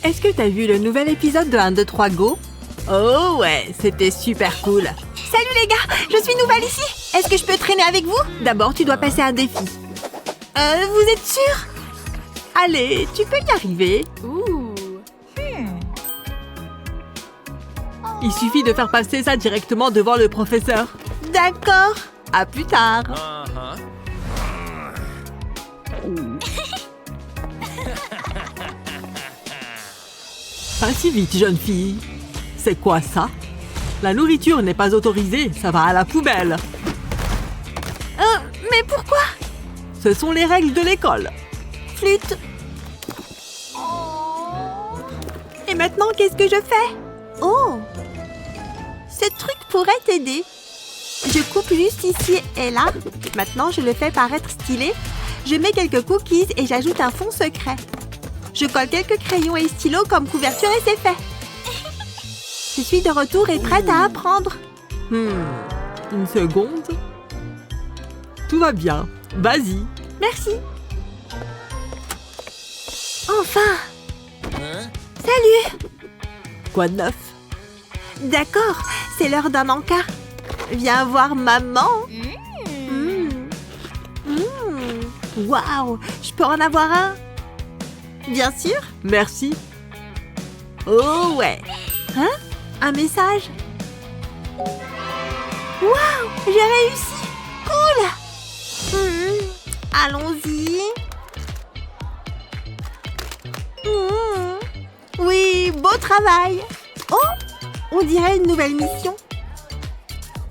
Est-ce que t'as vu le nouvel épisode de 1, 2, 3, Go? Oh ouais, c'était super cool. Salut les gars, je suis nouvelle ici. Est-ce que je peux traîner avec vous? D'abord, tu dois passer un défi. Vous êtes sûr? Allez, tu peux y arriver. Il suffit de faire passer ça directement devant le professeur. D'accord. À plus tard. Pas si vite, jeune fille. C'est quoi ça? La nourriture n'est pas autorisée, ça va à la poubelle. Mais pourquoi? Ce sont les règles de l'école. Flûte. Et maintenant, qu'est-ce que je fais? Oh! Ce truc pourrait t'aider. Je coupe juste ici et là. Maintenant, je le fais paraître stylé. Je mets quelques cookies et j'ajoute un fond secret. Je colle quelques crayons et stylos comme couverture et c'est fait. Je suis de retour et prête à apprendre. Une seconde. Tout va bien. Vas-y. Merci. Enfin. Salut. Quoi de neuf? D'accord, c'est l'heure d'un encas. Viens voir maman. Waouh, je peux en avoir un? Bien sûr. Merci. Oh ouais. Hein? Un message? Waouh, j'ai réussi. Cool. Allons-y. Oui, beau travail. Oh, on dirait une nouvelle mission.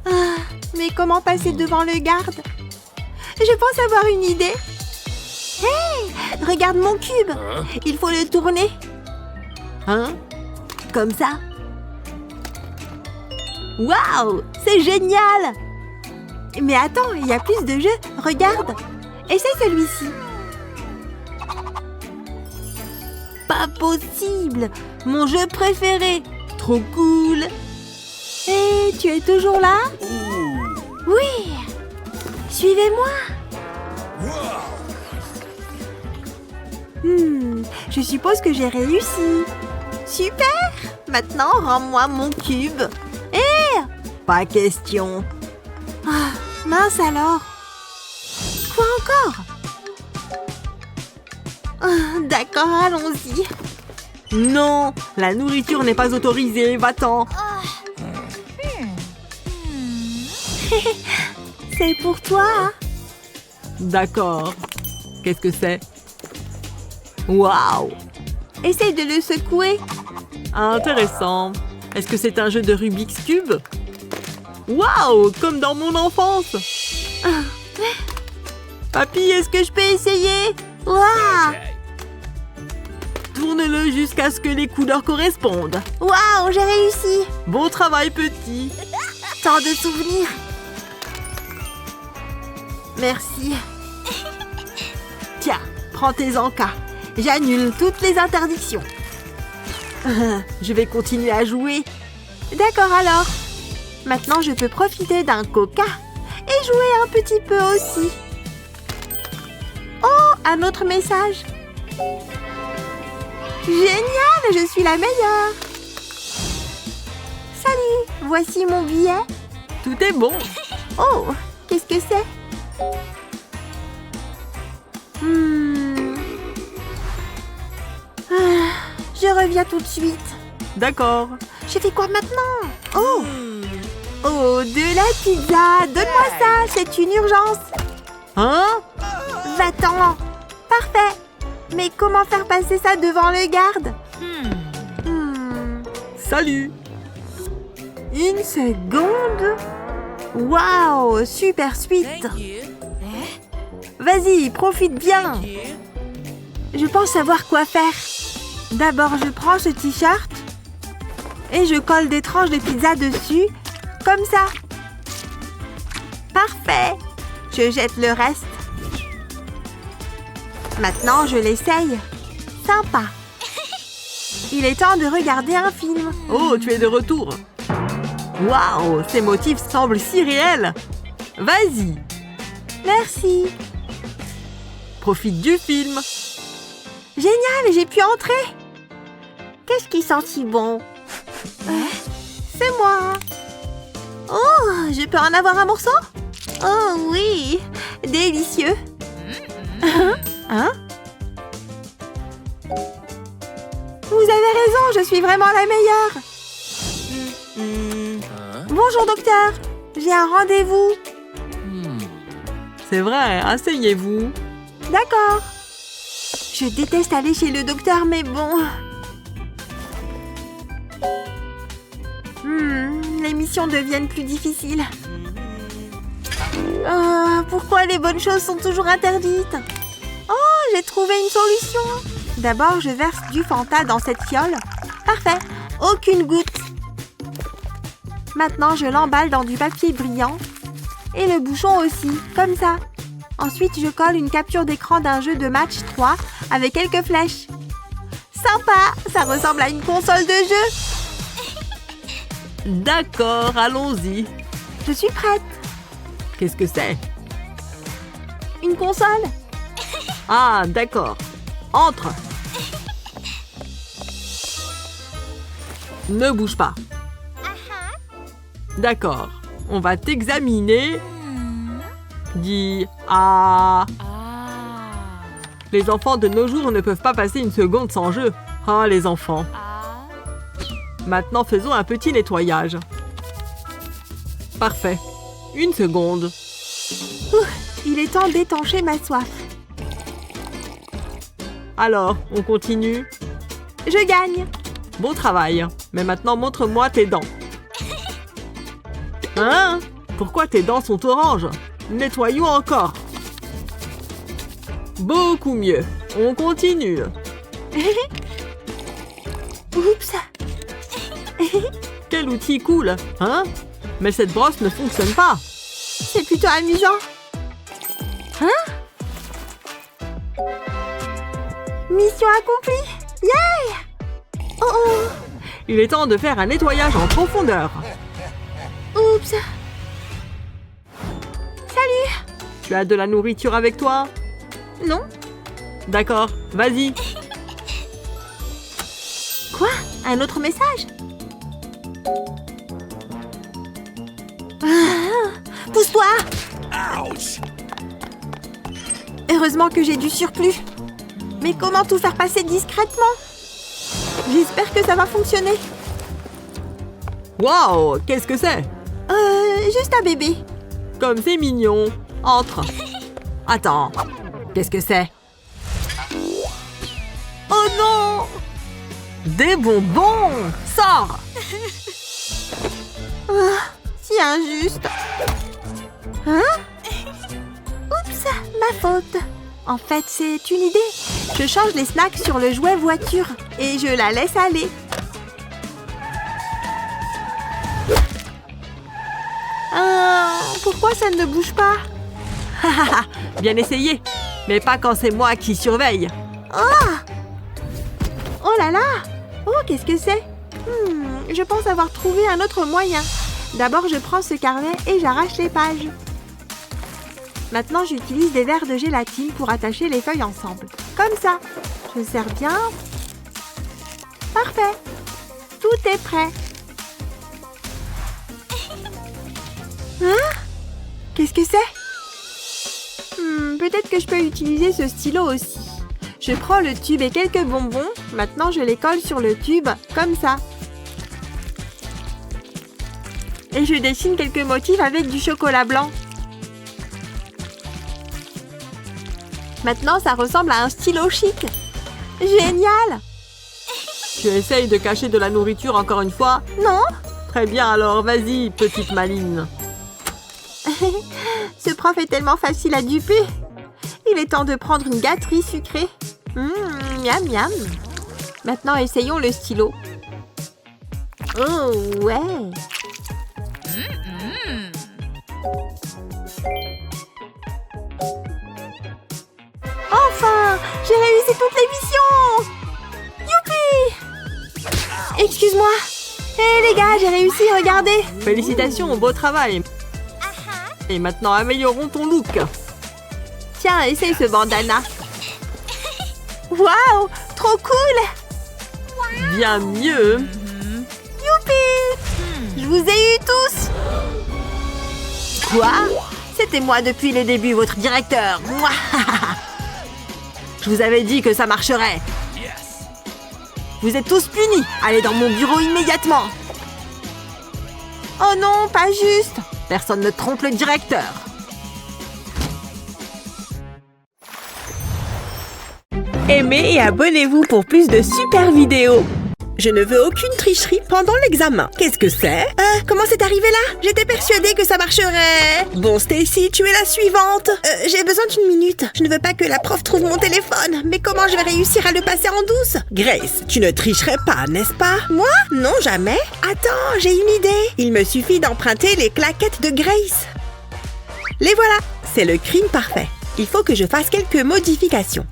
Ah, mais comment passer devant le garde? Je pense avoir une idée. Hey, regarde mon cube. Il faut le tourner. Hein? Comme ça. Waouh, c'est génial! Mais attends, il y a plus de jeux. Regarde. Essaye celui-ci. Pas possible! Mon jeu préféré! Trop cool! Hé, tu es toujours là? Oui! Suivez-moi! Je suppose que j'ai réussi. Super! Maintenant, rends-moi mon cube. Hé! Pas question. Ah, mince alors. Quoi encore? Ah, d'accord, allons-y. Non, la nourriture n'est pas autorisée, va-t'en. C'est pour toi. D'accord. Qu'est-ce que c'est? Waouh! Essaye de le secouer. Intéressant. Est-ce que c'est un jeu de Rubik's Cube? Waouh! Comme dans mon enfance. Papy, est-ce que je peux essayer? Waouh! Tourne-le jusqu'à ce que les couleurs correspondent. Waouh, j'ai réussi. Bon travail, petit. Tant de souvenirs. Merci. Tiens, prends tes encas. J'annule toutes les interdictions. Je vais continuer à jouer. D'accord alors. Maintenant, je peux profiter d'un coca et jouer un petit peu aussi. Oh, un autre message. Génial, je suis la meilleure. Salut, voici mon billet. Tout est bon. Oh, qu'est-ce que c'est? Je reviens tout de suite. D'accord. Je fais quoi maintenant? Oh! Oh, de la pizza! Donne-moi ça, c'est une urgence. Hein? Va-t'en. Parfait. Mais comment faire passer ça devant le garde? Salut. Une seconde. Waouh, super suite. Vas-y, profite bien. Je pense savoir quoi faire. D'abord, je prends ce t-shirt et je colle des tranches de pizza dessus, comme ça. Parfait. Je jette le reste. Maintenant, je l'essaye. Sympa. Il est temps de regarder un film. Oh, tu es de retour. Waouh, ces motifs semblent si réels. Vas-y. Merci. Profite du film. Génial, j'ai pu entrer. Qu'est-ce qui sent si bon? C'est moi. Oh, je peux en avoir un morceau? Oh oui, délicieux. Hein? Vous avez raison, je suis vraiment la meilleure. Bonjour docteur, j'ai un rendez-vous. C'est vrai, asseyez-vous. D'accord. Je déteste aller chez le docteur, mais bon. Les missions deviennent plus difficiles. Pourquoi les bonnes choses sont toujours interdites? Oh, j'ai trouvé une solution. D'abord, je verse du Fanta dans cette fiole. Parfait, aucune goutte. Maintenant, je l'emballe dans du papier brillant. Et le bouchon aussi, comme ça. Ensuite, je colle une capture d'écran d'un jeu de match 3 avec quelques flèches. Sympa, ça ressemble à une console de jeu. D'accord, allons-y. Je suis prête. Qu'est-ce que c'est? Une console? Ah, d'accord. Entre. Ne bouge pas. D'accord. On va t'examiner. Dis ah. Les enfants de nos jours ne peuvent pas passer une seconde sans jeu. Ah, les enfants. Maintenant, faisons un petit nettoyage. Parfait. Une seconde. Il est temps d'étancher ma soif. Alors, on continue? Je gagne. Bon travail. Mais maintenant, montre-moi tes dents. Hein? Pourquoi tes dents sont oranges? Nettoyons encore. Beaucoup mieux. On continue. Oups. Quel outil cool, hein? Mais cette brosse ne fonctionne pas. C'est plutôt amusant. Hein? Mission accomplie. Yay! Oh oh! Il est temps de faire un nettoyage en profondeur. Oups. Salut. Tu as de la nourriture avec toi? Non. D'accord, vas-y. Quoi? Un autre message? Pousse-toi! Heureusement que j'ai du surplus. Mais comment tout faire passer discrètement? J'espère que ça va fonctionner. Waouh, qu'est-ce que c'est? Juste un bébé. Comme c'est mignon. Entre. Attends, qu'est-ce que c'est? Oh non! Des bonbons! Sors! Si injuste. Hein? Oups, ma faute. En fait, c'est une idée. Je change les snacks sur le jouet voiture et je la laisse aller. Pourquoi ça ne bouge pas? Bien essayé, mais pas quand c'est moi qui surveille. Oh là là! Oh, qu'est-ce que c'est? Je pense avoir trouvé un autre moyen. D'abord, je prends ce carnet et j'arrache les pages. Maintenant, j'utilise des verres de gélatine pour attacher les feuilles ensemble. Comme ça. Je serre bien. Parfait. Tout est prêt. Hein? Qu'est-ce que c'est? Peut-être que je peux utiliser ce stylo aussi. Je prends le tube et quelques bonbons. Maintenant, je les colle sur le tube, comme ça. Et je dessine quelques motifs avec du chocolat blanc. Maintenant, ça ressemble à un stylo chic. Génial! Tu essayes de cacher de la nourriture encore une fois? Non? Très bien alors, vas-y, petite maline. Ce prof est tellement facile à duper. Il est temps de prendre une gâterie sucrée. Miam miam. Maintenant, essayons le stylo. Oh, ouais. Enfin, j'ai réussi toutes les missions. Youpi! Excuse-moi. Hé les gars, j'ai réussi, regardez. Félicitations, beau travail. Et maintenant, améliorons ton look. Tiens, essaye ce bandana. Waouh, trop cool! bien mieux. Youpi! Je vous ai eu tous! Quoi? C'était moi depuis le début, votre directeur. Moi. Je vous avais dit que ça marcherait. Vous êtes tous punis. Allez dans mon bureau immédiatement. Oh non, pas juste. Personne ne trompe le directeur. Aimez et abonnez-vous pour plus de super vidéos. Je ne veux aucune tricherie pendant l'examen. Qu'est-ce que c'est? Comment c'est arrivé là? J'étais persuadée que ça marcherait. Bon, Stacy, tu es la suivante. J'ai besoin d'une minute. Je ne veux pas que la prof trouve mon téléphone. Mais comment je vais réussir à le passer en douce? Grace, tu ne tricherais pas, n'est-ce pas? Moi? Non, jamais. Attends, j'ai une idée. Il me suffit d'emprunter les claquettes de Grace. Les voilà. C'est le crime parfait. Il faut que je fasse quelques modifications.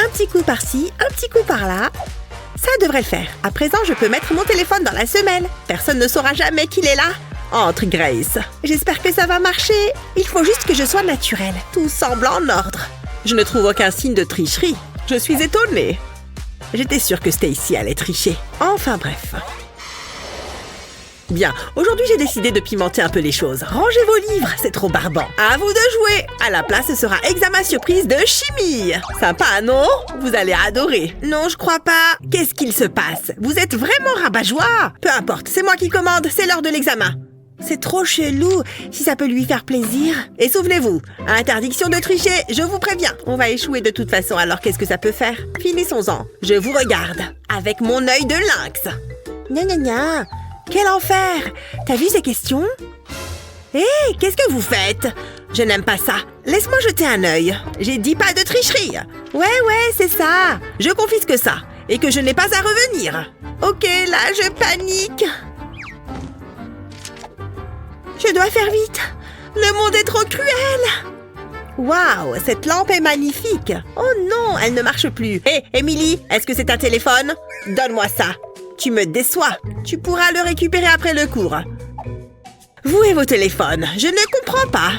Un petit coup par-ci, un petit coup par-là. Ça devrait le faire. À présent, je peux mettre mon téléphone dans la semelle. Personne ne saura jamais qu'il est là. Entre, Grace. J'espère que ça va marcher. Il faut juste que je sois naturelle. Tout semble en ordre. Je ne trouve aucun signe de tricherie. Je suis étonnée. J'étais sûre que Stacy allait tricher. Enfin bref. Bien, aujourd'hui j'ai décidé de pimenter un peu les choses. Rangez vos livres, c'est trop barbant. À vous de jouer. À la place, ce sera examen surprise de chimie. Sympa, non? Vous allez adorer. Non, je crois pas. Qu'est-ce qu'il se passe? Vous êtes vraiment rabat-joie. Peu importe, c'est moi qui commande, c'est l'heure de l'examen. C'est trop chelou, si ça peut lui faire plaisir. Et souvenez-vous, interdiction de tricher, je vous préviens. On va échouer de toute façon, alors qu'est-ce que ça peut faire? Finissons-en. Je vous regarde, avec mon œil de lynx. Gna gna gna. Quel enfer! T'as vu ces questions? Hé, qu'est-ce que vous faites? Je n'aime pas ça. Laisse-moi jeter un œil. J'ai dit pas de tricherie. Ouais, c'est ça. Je confisque ça. Et que je n'ai pas à revenir. Ok, là, je panique. Je dois faire vite. Le monde est trop cruel. Waouh, cette lampe est magnifique. Oh non, elle ne marche plus. Hé, Emily, est-ce que c'est un téléphone? Donne-moi ça. Tu me déçois. Tu pourras le récupérer après le cours. Vous et vos téléphones, je ne comprends pas.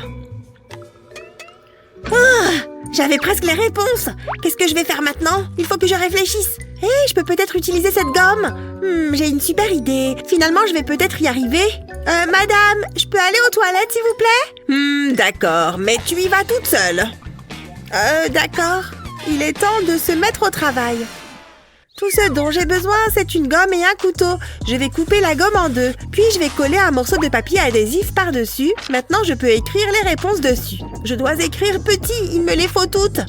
J'avais presque les réponses. Qu'est-ce que je vais faire maintenant? Il faut que je réfléchisse. Hé, je peux peut-être utiliser cette gomme. J'ai une super idée. Finalement, je vais peut-être y arriver. Madame, je peux aller aux toilettes, s'il vous plaît? D'accord, mais tu y vas toute seule. D'accord. Il est temps de se mettre au travail. Tout ce dont j'ai besoin, c'est une gomme et un couteau. Je vais couper la gomme en deux. Puis je vais coller un morceau de papier adhésif par-dessus. Maintenant, je peux écrire les réponses dessus. Je dois écrire petit, il me les faut toutes.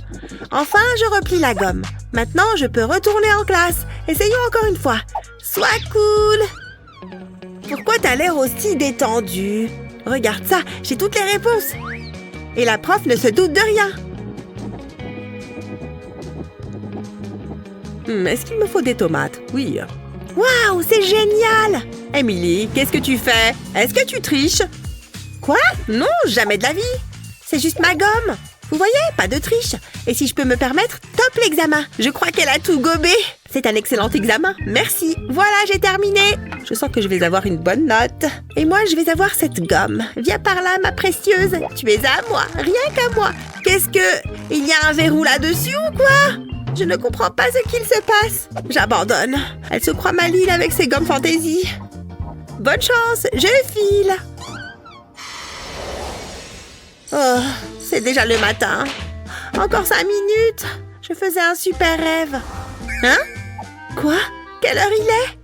Enfin, je replie la gomme. Maintenant, je peux retourner en classe. Essayons encore une fois. Sois cool. Pourquoi t'as l'air aussi détendu? Regarde ça, j'ai toutes les réponses. Et la prof ne se doute de rien. Est-ce qu'il me faut des tomates? Oui. Waouh, c'est génial! Emily, qu'est-ce que tu fais? Est-ce que tu triches? Quoi? Non, jamais de la vie. C'est juste ma gomme. Vous voyez, pas de triche. Et si je peux me permettre, top l'examen. Je crois qu'elle a tout gobé. C'est un excellent examen. Merci. Voilà, j'ai terminé. Je sens que je vais avoir une bonne note. Et moi, je vais avoir cette gomme. Viens par là, ma précieuse. Tu es à moi, rien qu'à moi. Qu'est-ce que... Il y a un verrou là-dessus ou quoi? Je ne comprends pas ce qu'il se passe. J'abandonne. Elle se croit maligne avec ses gommes fantaisie. Bonne chance, je file. Oh, c'est déjà le matin. Encore 5 minutes. Je faisais un super rêve. Hein? Quoi? Quelle heure il est?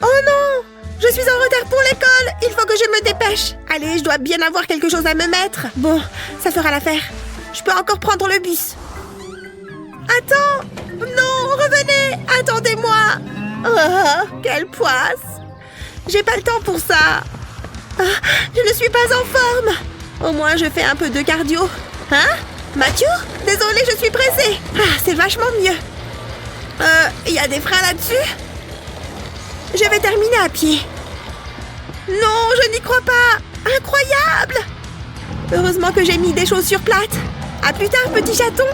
Oh non! Je suis en retard pour l'école. Il faut que je me dépêche. Allez, je dois bien avoir quelque chose à me mettre. Bon, ça fera l'affaire. Je peux encore prendre le bus. Attends! Non, revenez! Attendez-moi! Oh, quelle poisse! J'ai pas le temps pour ça! Je ne suis pas en forme! Au moins, je fais un peu de cardio. Hein? Mathieu? Désolée, je suis pressée! C'est vachement mieux! Il y a des freins là-dessus? Je vais terminer à pied. Non, je n'y crois pas! Incroyable! Heureusement que j'ai mis des chaussures plates. À plus tard, petit chaton!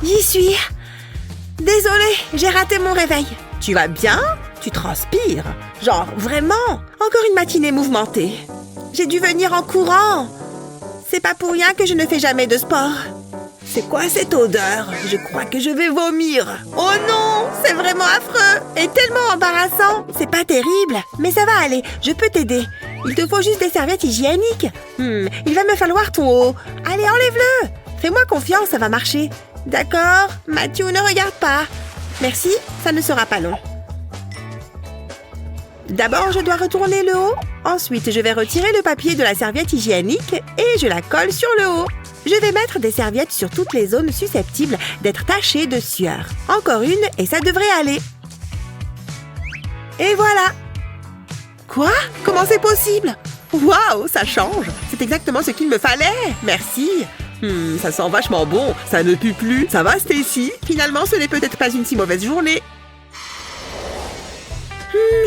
J'y suis. Désolée, j'ai raté mon réveil. Tu vas bien? Tu transpires. Genre, vraiment? Encore une matinée mouvementée. J'ai dû venir en courant. C'est pas pour rien que je ne fais jamais de sport. C'est quoi cette odeur? Je crois que je vais vomir. Oh non, c'est vraiment affreux et tellement embarrassant. C'est pas terrible, mais ça va aller, je peux t'aider. Il te faut juste des serviettes hygiéniques. Il va me falloir ton haut. Allez, enlève-le. Fais-moi confiance, ça va marcher. D'accord, Matthew, ne regarde pas. Merci, ça ne sera pas long. D'abord, je dois retourner le haut. Ensuite, je vais retirer le papier de la serviette hygiénique et je la colle sur le haut. Je vais mettre des serviettes sur toutes les zones susceptibles d'être tachées de sueur. Encore une et ça devrait aller. Et voilà. Quoi? Comment c'est possible? Waouh, ça change. C'est exactement ce qu'il me fallait. Merci. Ça sent vachement bon. Ça ne pue plus. Ça va, Stacy? Finalement, ce n'est peut-être pas une si mauvaise journée.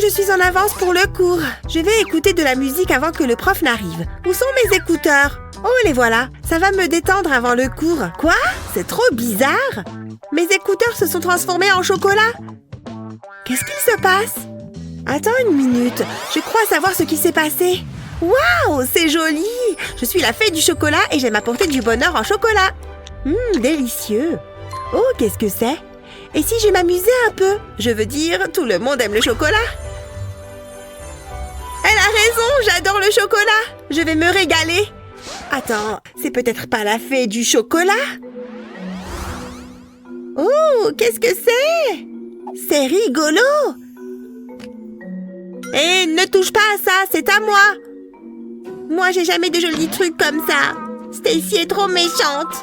Je suis en avance pour le cours. Je vais écouter de la musique avant que le prof n'arrive. Où sont mes écouteurs? Oh, les voilà. Ça va me détendre avant le cours. Quoi? C'est trop bizarre. Mes écouteurs se sont transformés en chocolat. Qu'est-ce qu'il se passe? Attends une minute. Je crois savoir ce qui s'est passé. Waouh, c'est joli. Je suis la fée du chocolat et j'aime apporter du bonheur en chocolat. Délicieux. Oh, qu'est-ce que c'est? Et si je m'amusais un peu? Je veux dire, tout le monde aime le chocolat. Elle a raison, j'adore le chocolat. Je vais me régaler. Attends, c'est peut-être pas la fée du chocolat? Oh, qu'est-ce que c'est? C'est rigolo. Hé, ne touche pas à ça, c'est à moi. Moi, j'ai jamais de jolis trucs comme ça. Stacy est trop méchante.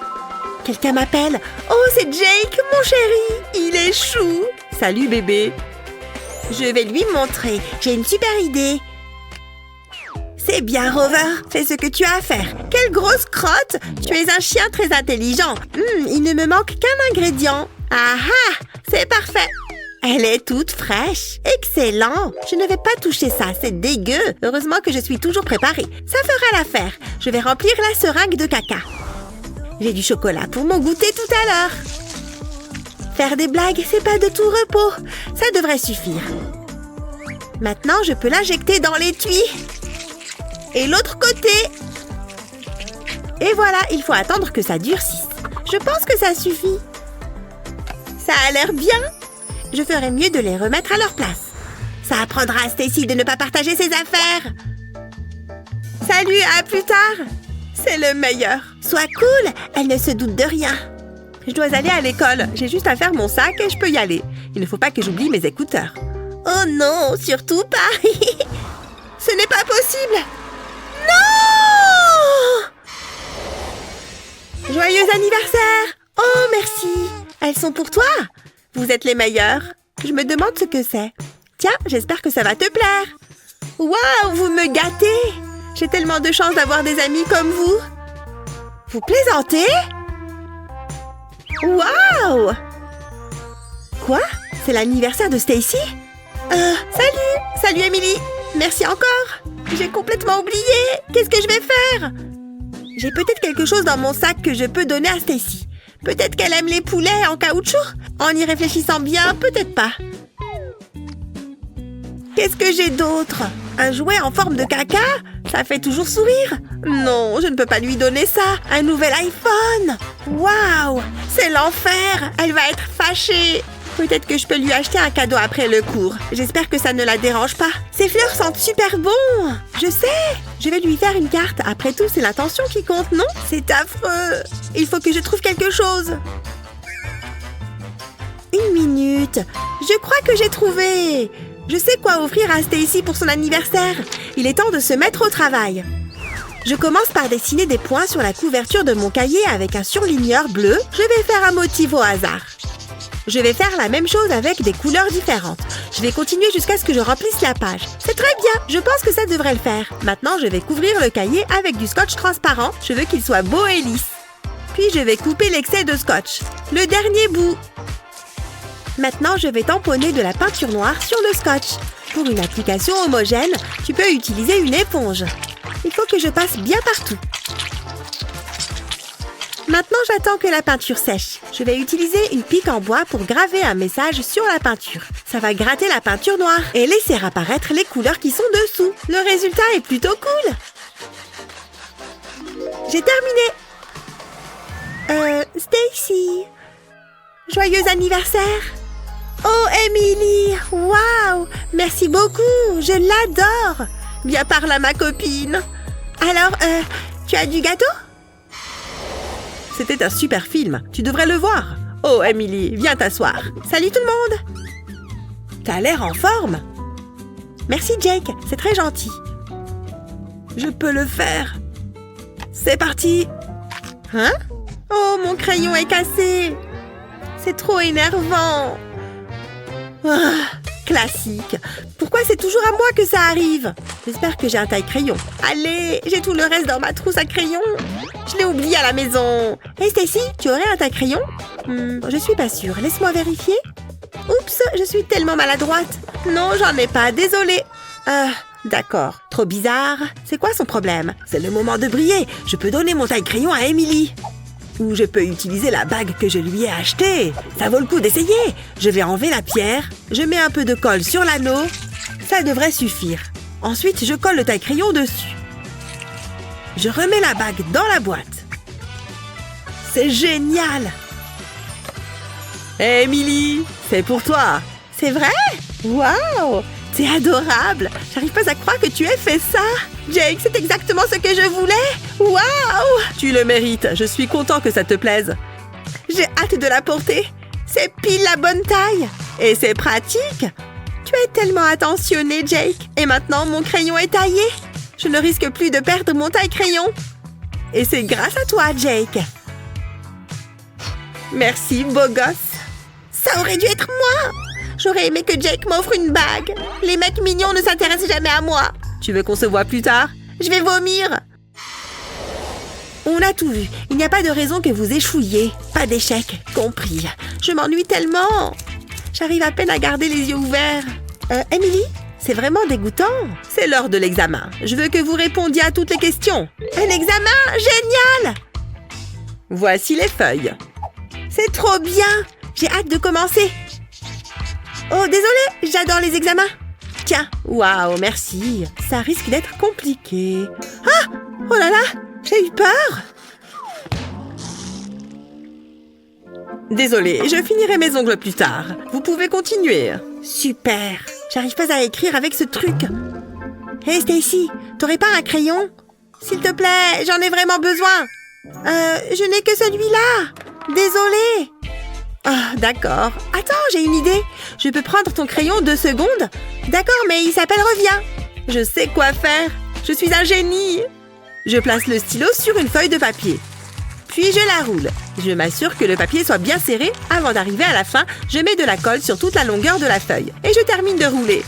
Quelqu'un m'appelle. Oh, c'est Jake, mon chéri. Il est chou. Salut, bébé. Je vais lui montrer. J'ai une super idée. C'est bien, Rover. Fais ce que tu as à faire. Quelle grosse crotte. Tu es un chien très intelligent. Il ne me manque qu'un ingrédient. Ah ah, c'est parfait. Elle est toute fraîche. Excellent. Je ne vais pas toucher ça, c'est dégueu. Heureusement que je suis toujours préparée. Ça fera l'affaire. Je vais remplir la seringue de caca. J'ai du chocolat pour mon goûter tout à l'heure. Faire des blagues, c'est pas de tout repos. Ça devrait suffire. Maintenant, je peux l'injecter dans l'étui. Et l'autre côté. Et voilà, il faut attendre que ça durcisse. Je pense que ça suffit. Ça a l'air bien. Je ferais mieux de les remettre à leur place. Ça apprendra à Stacy de ne pas partager ses affaires. Salut, à plus tard. C'est le meilleur. Sois cool, elle ne se doute de rien. Je dois aller à l'école. J'ai juste à faire mon sac et je peux y aller. Il ne faut pas que j'oublie mes écouteurs. Oh non, surtout pas. Ce n'est pas possible. Non! Joyeux anniversaire! Oh, merci. Elles sont pour toi. Vous êtes les meilleurs. Je me demande ce que c'est. Tiens, j'espère que ça va te plaire. Waouh, vous me gâtez. J'ai tellement de chance d'avoir des amis comme vous. Vous plaisantez? Waouh! Quoi? C'est l'anniversaire de Stacy? Salut! Salut, Emily! Merci encore! J'ai complètement oublié! Qu'est-ce que je vais faire? J'ai peut-être quelque chose dans mon sac que je peux donner à Stacy. Peut-être qu'elle aime les poulets en caoutchouc? En y réfléchissant bien, peut-être pas. Qu'est-ce que j'ai d'autre? Un jouet en forme de caca? Ça fait toujours sourire. Non, je ne peux pas lui donner ça. Un nouvel iPhone. Waouh, c'est l'enfer. Elle va être fâchée. Peut-être que je peux lui acheter un cadeau après le cours. J'espère que ça ne la dérange pas. Ces fleurs sentent super bon. Je sais. Je vais lui faire une carte. Après tout, c'est l'intention qui compte, non? C'est affreux. Il faut que je trouve quelque chose. Une minute. Je crois que j'ai trouvé. Je sais quoi offrir à Stacy pour son anniversaire. Il est temps de se mettre au travail. Je commence par dessiner des points sur la couverture de mon cahier avec un surligneur bleu. Je vais faire un motif au hasard. Je vais faire la même chose avec des couleurs différentes. Je vais continuer jusqu'à ce que je remplisse la page. C'est très bien, je pense que ça devrait le faire. Maintenant, je vais couvrir le cahier avec du scotch transparent. Je veux qu'il soit beau et lisse. Puis, je vais couper l'excès de scotch. Le dernier bout. Maintenant, je vais tamponner de la peinture noire sur le scotch. Pour une application homogène, tu peux utiliser une éponge. Il faut que je passe bien partout. Maintenant, j'attends que la peinture sèche. Je vais utiliser une pique en bois pour graver un message sur la peinture. Ça va gratter la peinture noire et laisser apparaître les couleurs qui sont dessous. Le résultat est plutôt cool. J'ai terminé. Stacy! Joyeux anniversaire! Oh, Emily! Waouh! Merci beaucoup! Je l'adore! Viens par là, ma copine! Alors, tu as du gâteau? C'était un super film. Tu devrais le voir. Oh, Emily, viens t'asseoir. Salut tout le monde! T'as l'air en forme! Merci, Jake. C'est très gentil. Je peux le faire. C'est parti! Hein? Oh, mon crayon est cassé! C'est trop énervant! Ah, classique! Pourquoi c'est toujours à moi que ça arrive? J'espère que j'ai un taille-crayon. Allez, j'ai tout le reste dans ma trousse à crayon. Je l'ai oublié à la maison. Hey Stacy, tu aurais un taille-crayon? Je suis pas sûre. Laisse-moi vérifier. Oups, je suis tellement maladroite. Non, j'en ai pas. Désolée. D'accord. Trop bizarre. C'est quoi son problème? C'est le moment de briller. Je peux donner mon taille-crayon à Emily. Ou je peux utiliser la bague que je lui ai achetée. Ça vaut le coup d'essayer. Je vais enlever la pierre. Je mets un peu de colle sur l'anneau. Ça devrait suffire. Ensuite, je colle le taille-crayon dessus. Je remets la bague dans la boîte. C'est génial! Hey, Emily, c'est pour toi. C'est vrai? Waouh! C'est adorable! J'arrive pas à croire que tu aies fait ça! Jake, c'est exactement ce que je voulais! Waouh! Tu le mérites, je suis content que ça te plaise. J'ai hâte de la porter. C'est pile la bonne taille. Et c'est pratique. Tu es tellement attentionné, Jake. Et maintenant, mon crayon est taillé. Je ne risque plus de perdre mon taille-crayon. Et c'est grâce à toi, Jake. Merci, beau gosse. Ça aurait dû être moi. J'aurais aimé que Jake m'offre une bague. Les mecs mignons ne s'intéressent jamais à moi. Tu veux qu'on se voit plus tard? Je vais vomir. On a tout vu. Il n'y a pas de raison que vous échouiez. Pas d'échec. Compris. Je m'ennuie tellement. J'arrive à peine à garder les yeux ouverts. Emily, c'est vraiment dégoûtant. C'est l'heure de l'examen. Je veux que vous répondiez à toutes les questions. Un examen? Génial! Voici les feuilles. C'est trop bien. J'ai hâte de commencer. Oh, désolée, j'adore les examens. Tiens, waouh, merci. Ça risque d'être compliqué. Ah! Oh là là, j'ai eu peur. Désolée, je finirai mes ongles plus tard. Vous pouvez continuer. Super. J'arrive pas à écrire avec ce truc. Hey Stacy, t'aurais pas un crayon? S'il te plaît, j'en ai vraiment besoin. Je n'ai que celui-là. Désolée. Ah, d'accord. Attends, j'ai une idée. Je peux prendre ton crayon 2 secondes? D'accord, mais il s'appelle Reviens. Je sais quoi faire. Je suis un génie. Je place le stylo sur une feuille de papier. Puis je la roule. Je m'assure que le papier soit bien serré. Avant d'arriver à la fin, je mets de la colle sur toute la longueur de la feuille. Et je termine de rouler.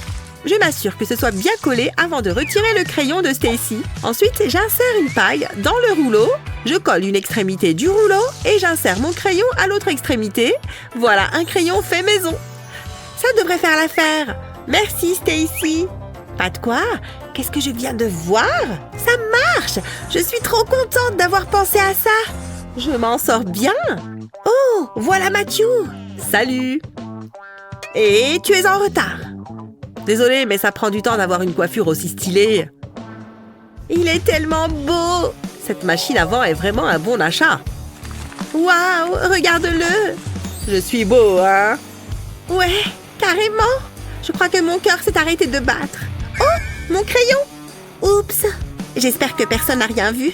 Je m'assure que ce soit bien collé avant de retirer le crayon de Stacy. Ensuite, j'insère une paille dans le rouleau. Je colle une extrémité du rouleau et j'insère mon crayon à l'autre extrémité. Voilà, un crayon fait maison. Ça devrait faire l'affaire. Merci, Stacy. Pas de quoi? Qu'est-ce que je viens de voir? Ça marche! Je suis trop contente d'avoir pensé à ça. Je m'en sors bien. Oh, voilà Matthew. Salut. Et tu es en retard. Désolée, mais ça prend du temps d'avoir une coiffure aussi stylée. Il est tellement beau. Cette machine à vent est vraiment un bon achat. Waouh, regarde-le. Je suis beau, hein? Ouais, carrément. Je crois que mon cœur s'est arrêté de battre. Oh, mon crayon. Oups. J'espère que personne n'a rien vu.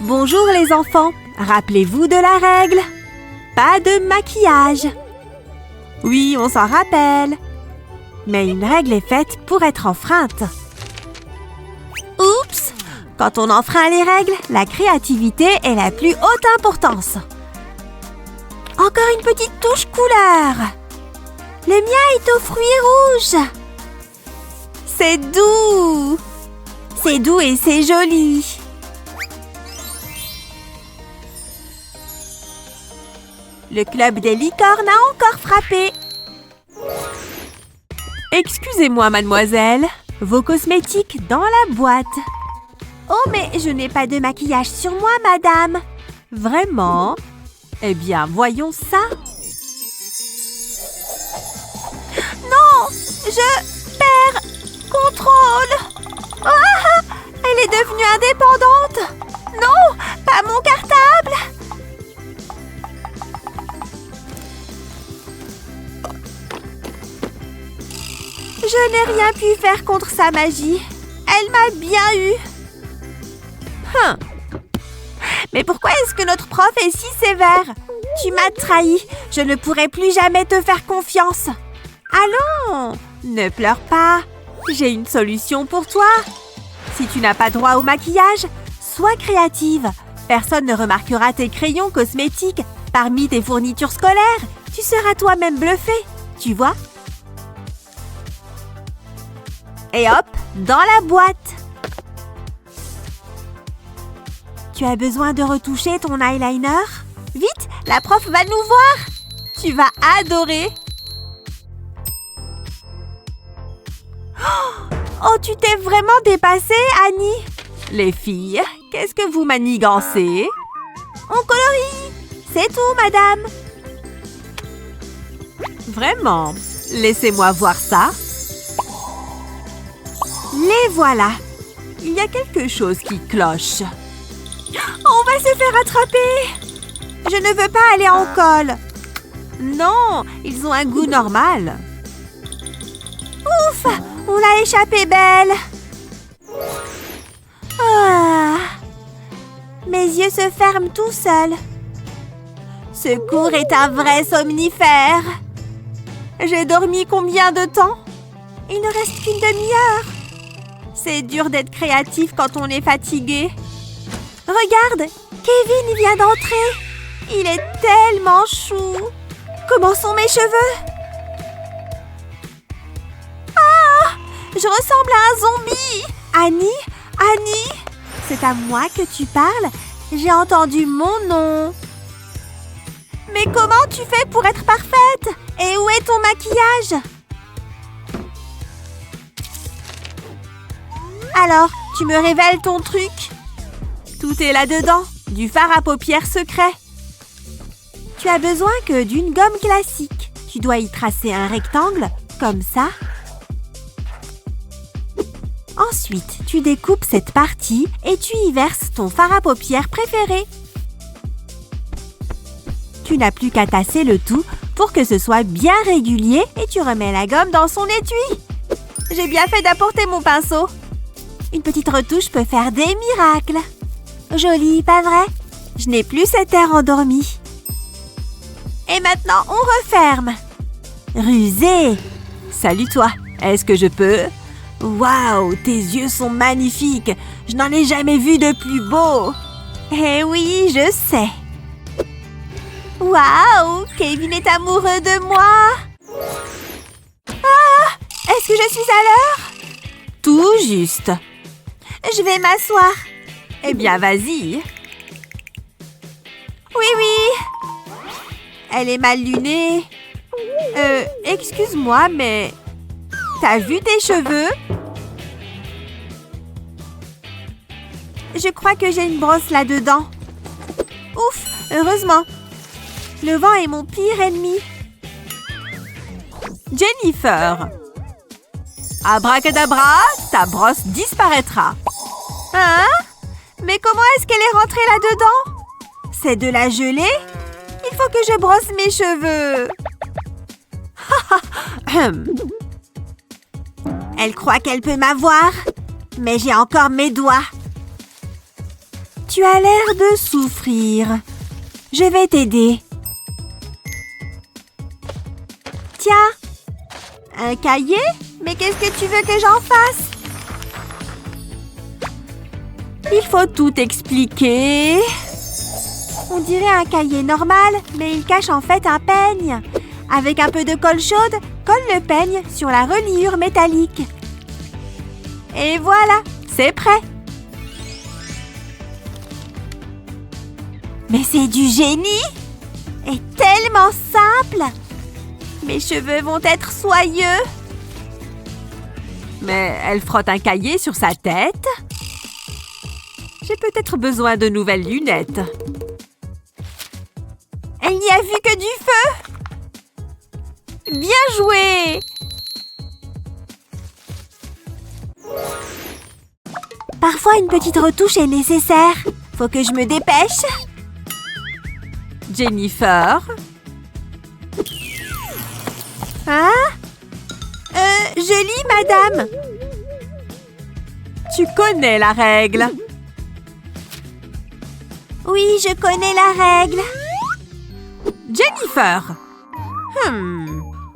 Bonjour les enfants, rappelez-vous de la règle. Pas de maquillage. Oui, on s'en rappelle. Mais une règle est faite pour être enfreinte. Oups! Quand on enfreint les règles, la créativité est la plus haute importance. Encore une petite touche couleur. Le mien est aux fruits rouges. C'est doux. C'est doux et c'est joli. Le club des licornes a encore frappé. Excusez-moi, mademoiselle. Vos cosmétiques dans la boîte. Oh, mais je n'ai pas de maquillage sur moi, madame. Vraiment? Eh bien, voyons ça. Non! Je perds contrôle. Ah! Elle est devenue indépendante. Non! Pas mon cartable! Je n'ai rien pu faire contre sa magie. Elle m'a bien eu. Mais pourquoi est-ce que notre prof est si sévère? Tu m'as trahi. Je ne pourrai plus jamais te faire confiance. Allons, ne pleure pas. J'ai une solution pour toi. Si tu n'as pas droit au maquillage, sois créative. Personne ne remarquera tes crayons cosmétiques parmi tes fournitures scolaires. Tu seras toi-même bluffé, tu vois? Et hop, dans la boîte. Tu as besoin de retoucher ton eyeliner? Vite, la prof va nous voir. Tu vas adorer. Oh, tu t'es vraiment dépassée, Annie. Les filles, qu'est-ce que vous manigancez? On colorie. C'est tout, madame. Vraiment? Laissez-moi voir ça. Les voilà. Il y a quelque chose qui cloche. On va se faire attraper. Je ne veux pas aller en colle. Non, ils ont un goût normal. Ouf, on l'a échappé belle. Ah, mes yeux se ferment tout seuls. Ce cours est un vrai somnifère. J'ai dormi combien de temps? Il ne reste qu'une demi-heure. C'est dur d'être créatif quand on est fatigué. Regarde, Kevin vient d'entrer. Il est tellement chou. Comment sont mes cheveux? Ah, je ressemble à un zombie. Annie, c'est à moi que tu parles? J'ai entendu mon nom. Mais comment tu fais pour être parfaite? Et où est ton maquillage? Alors, tu me révèles ton truc? Tout est là-dedans, du fard à paupières secret. Tu as besoin que d'une gomme classique. Tu dois y tracer un rectangle, comme ça. Ensuite, tu découpes cette partie et tu y verses ton fard à paupières préféré. Tu n'as plus qu'à tasser le tout pour que ce soit bien régulier et tu remets la gomme dans son étui. J'ai bien fait d'apporter mon pinceau. Une petite retouche peut faire des miracles. Joli, pas vrai? Je n'ai plus cet air endormi. Et maintenant, on referme. Rusé. Salut toi, est-ce que je peux? Waouh, tes yeux sont magnifiques. Je n'en ai jamais vu de plus beau. Eh oui, je sais. Waouh, Kevin est amoureux de moi. Ah, est-ce que je suis à l'heure? Tout juste. Je vais m'asseoir. Eh bien, vas-y. Oui. Elle est mal lunée. Excuse-moi, mais... T'as vu tes cheveux? Je crois que j'ai une brosse là-dedans. Ouf, heureusement. Le vent est mon pire ennemi. Jennifer. Abracadabra, ta brosse disparaîtra. Hein? Mais comment est-ce qu'elle est rentrée là-dedans? C'est de la gelée? Il faut que je brosse mes cheveux. Elle croit qu'elle peut m'avoir, mais j'ai encore mes doigts. Tu as l'air de souffrir. Je vais t'aider. Tiens, un cahier? Mais qu'est-ce que tu veux que j'en fasse? Il faut tout expliquer. On dirait un cahier normal, mais il cache en fait un peigne. Avec un peu de colle chaude, colle le peigne sur la reliure métallique. Et voilà, c'est prêt. Mais c'est du génie! Et tellement simple! Mes cheveux vont être soyeux. Mais elle frotte un cahier sur sa tête. J'ai peut-être besoin de nouvelles lunettes. Elle n'y a vu que du feu! Bien joué! Parfois, une petite retouche est nécessaire. Faut que je me dépêche. Jennifer? Hein? Je lis, madame. Tu connais la règle. Oui, je connais la règle. Jennifer.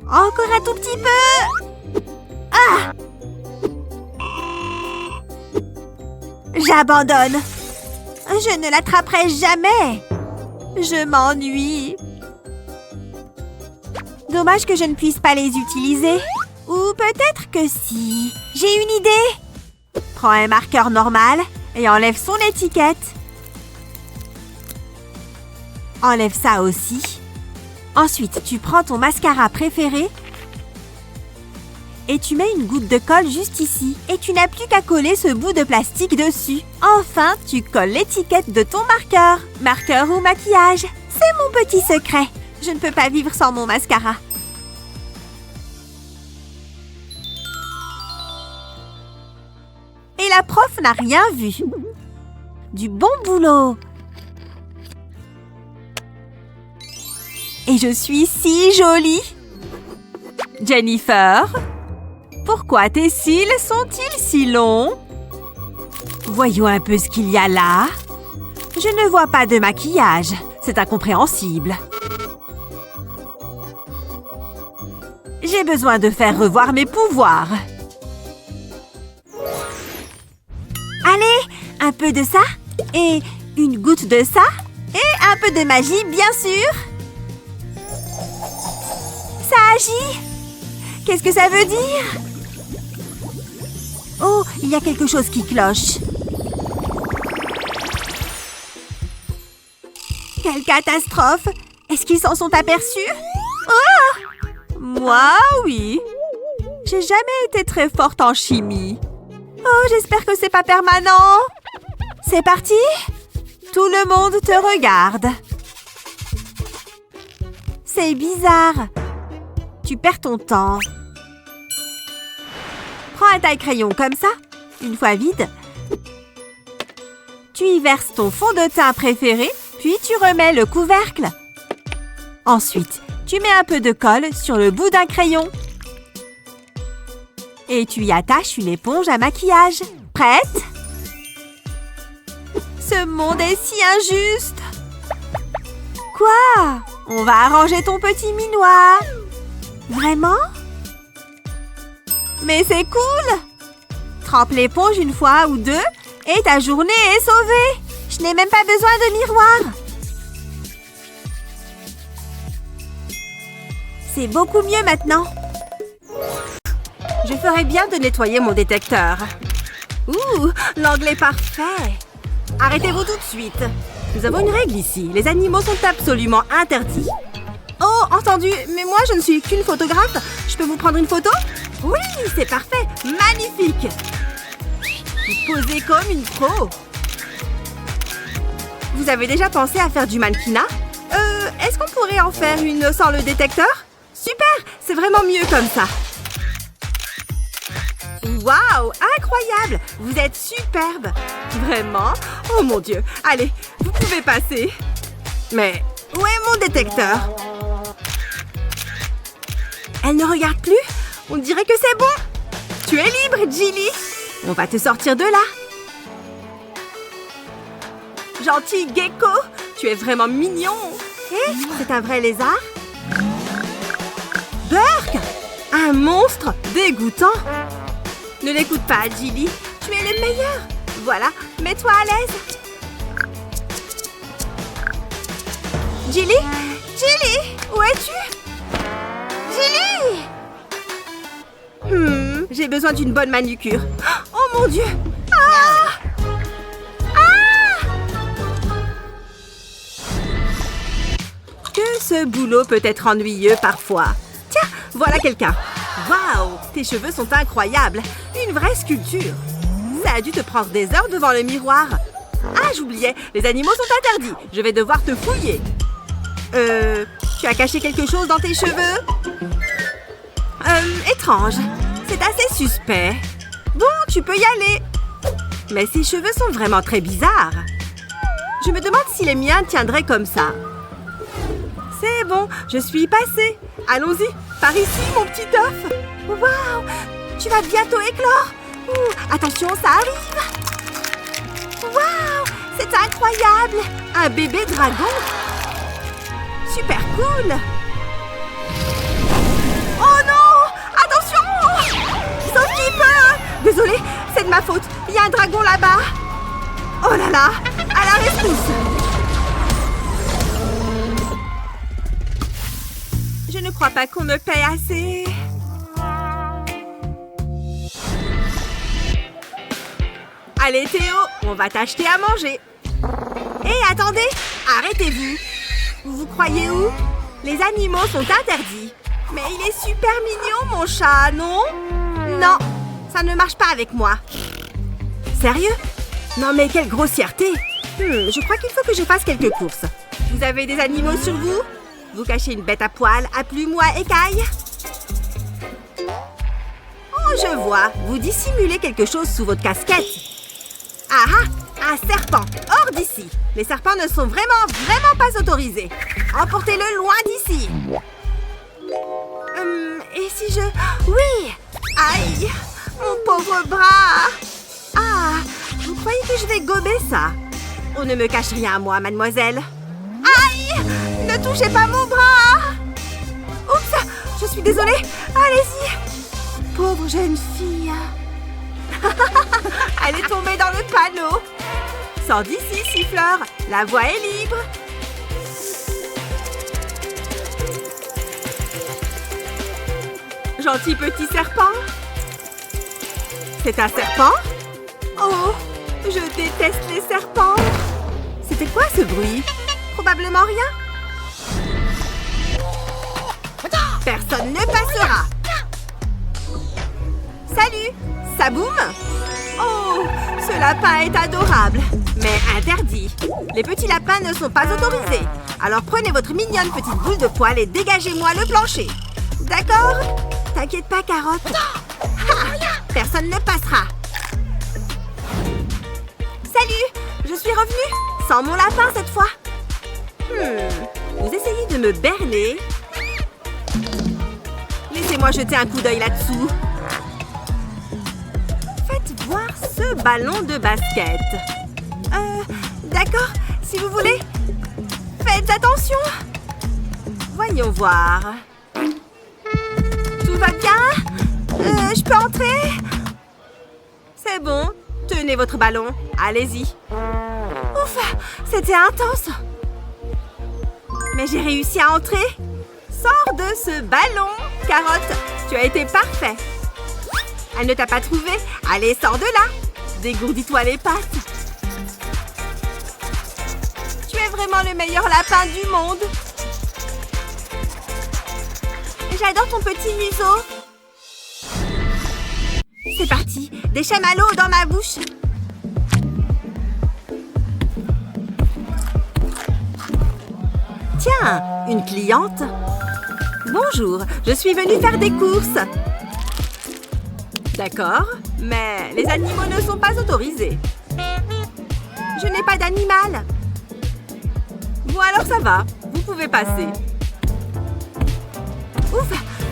Encore un tout petit peu. Ah! J'abandonne. Je ne l'attraperai jamais. Je m'ennuie. Dommage que je ne puisse pas les utiliser. Ou peut-être que si. J'ai une idée. Prends un marqueur normal et enlève son étiquette. Enlève ça aussi. Ensuite, tu prends ton mascara préféré et tu mets une goutte de colle juste ici. Et tu n'as plus qu'à coller ce bout de plastique dessus. Enfin, tu colles l'étiquette de ton marqueur. Marqueur ou maquillage, c'est mon petit secret. Je ne peux pas vivre sans mon mascara. Et la prof n'a rien vu. Du bon boulot. Et je suis si jolie. Jennifer, pourquoi tes cils sont-ils si longs? Voyons un peu ce qu'il y a là. Je ne vois pas de maquillage. C'est incompréhensible. J'ai besoin de faire revoir mes pouvoirs. Allez, un peu de ça, et une goutte de ça, et un peu de magie, bien sûr. Ça agit. Qu'est-ce que ça veut dire? Oh, il y a quelque chose qui cloche. Quelle catastrophe! Est-ce qu'ils s'en sont aperçus? Oh! Moi, oui. J'ai jamais été très forte en chimie. Oh, j'espère que c'est pas permanent. C'est parti? Tout le monde te regarde. C'est bizarre. Tu perds ton temps. Prends un taille-crayon comme ça, une fois vide. Tu y verses ton fond de teint préféré, puis tu remets le couvercle. Ensuite, tu mets un peu de colle sur le bout d'un crayon. Et tu y attaches une éponge à maquillage. Prête? Ce monde est si injuste. Quoi? On va arranger ton petit minois. Vraiment? Mais c'est cool! Trempe l'éponge une fois ou deux et ta journée est sauvée. Je n'ai même pas besoin de miroir. C'est beaucoup mieux maintenant. Je ferais bien de nettoyer mon détecteur. Ouh, l'angle est parfait. Arrêtez-vous tout de suite. Nous avons une règle ici. Les animaux sont absolument interdits. Oh, entendu. Mais moi, je ne suis qu'une photographe. Je peux vous prendre une photo? Oui, c'est parfait. Magnifique. Vous posez comme une pro. Vous avez déjà pensé à faire du mannequinat? Est-ce qu'on pourrait en faire une sans le détecteur? Super, c'est vraiment mieux comme ça. Waouh, incroyable! Vous êtes superbe! Vraiment? Oh mon Dieu! Allez, vous pouvez passer. Mais où est mon détecteur? Elle ne regarde plus? On dirait que c'est bon! Tu es libre, Jilly! On va te sortir de là! Gentil gecko! Tu es vraiment mignon! Hé, c'est un vrai lézard? Burk! Un monstre dégoûtant! Ne l'écoute pas, Jilly. Tu es le meilleur. Voilà, mets-toi à l'aise. Jilly? Jilly? Où es-tu? Jilly! J'ai besoin d'une bonne manucure. Oh mon Dieu! Ah! Ah! Que ce boulot peut être ennuyeux parfois. Tiens, voilà quelqu'un. Waouh! Tes cheveux sont incroyables! Une vraie sculpture! Ça a dû te prendre des heures devant le miroir. Ah, j'oubliais! Les animaux sont interdits! Je vais devoir te fouiller. Tu as caché quelque chose dans tes cheveux? Étrange. C'est assez suspect. Bon, tu peux y aller. Mais ces cheveux sont vraiment très bizarres. Je me demande si les miens tiendraient comme ça. C'est bon, je suis passée. Allons-y, par ici, mon petit œuf. Waouh, tu vas bientôt éclore. Ouh, attention, ça arrive. Waouh, c'est incroyable. Un bébé dragon. Super cool. Oh non, attention. Sauf qui peut. Désolée, c'est de ma faute. Il y a un dragon là-bas. Oh là là, à la rescousse. Je ne crois pas qu'on me paie assez. Allez Théo, on va t'acheter à manger. Hé, attendez, arrêtez-vous. Vous croyez où? Les animaux sont interdits. Mais il est super mignon, mon chat, non? Non, ça ne marche pas avec moi. Sérieux? Non mais quelle grossièreté. Je crois qu'il faut que je fasse quelques courses. Vous avez des animaux sur vous? Vous cachez une bête à poil, à plumes ou à écailles? Oh, je vois. Vous dissimulez quelque chose sous votre casquette. Ah ah, un serpent. Hors d'ici. Les serpents ne sont vraiment pas autorisés. Emportez-le loin d'ici. Et si je... Oui! Aïe! Mon pauvre bras! Ah! Vous croyez que je vais gober ça? On ne me cache rien à moi, mademoiselle. Aïe! Ne touchez pas mon bras! Oups! Je suis désolée. Allez-y! Pauvre jeune fille. Elle est tombée dans le panneau. Sors d'ici, siffleur. La voie est libre. Gentil petit serpent. C'est un serpent? Oh, je déteste les serpents. C'était quoi ce bruit? Probablement rien. Personne ne passera. Salut, ça boum? Oh, ce lapin est adorable, mais interdit. Les petits lapins ne sont pas autorisés. Alors prenez votre mignonne petite boule de poil et dégagez-moi le plancher. D'accord? T'inquiète pas, Carotte. Ha! Personne ne passera. Salut, je suis revenue. Sans mon lapin cette fois. Vous essayez de me berner. Laissez-moi jeter un coup d'œil là-dessous. Faites voir ce ballon de basket. D'accord, si vous voulez. Faites attention. Voyons voir. Tout va bien? Je peux entrer? C'est bon. Tenez votre ballon. Allez-y. Ouf, c'était intense. Mais j'ai réussi à entrer. Sors de ce ballon. Carotte, tu as été parfait. Elle ne t'a pas trouvé? Allez, sors de là. Dégourdis-toi les pattes. Tu es vraiment le meilleur lapin du monde. J'adore ton petit museau. C'est parti. Des chamallows dans ma bouche. Tiens, une cliente. Bonjour, je suis venue faire des courses. D'accord, mais les animaux ne sont pas autorisés. Je n'ai pas d'animal. Bon, alors ça va. Vous pouvez passer. Ouf,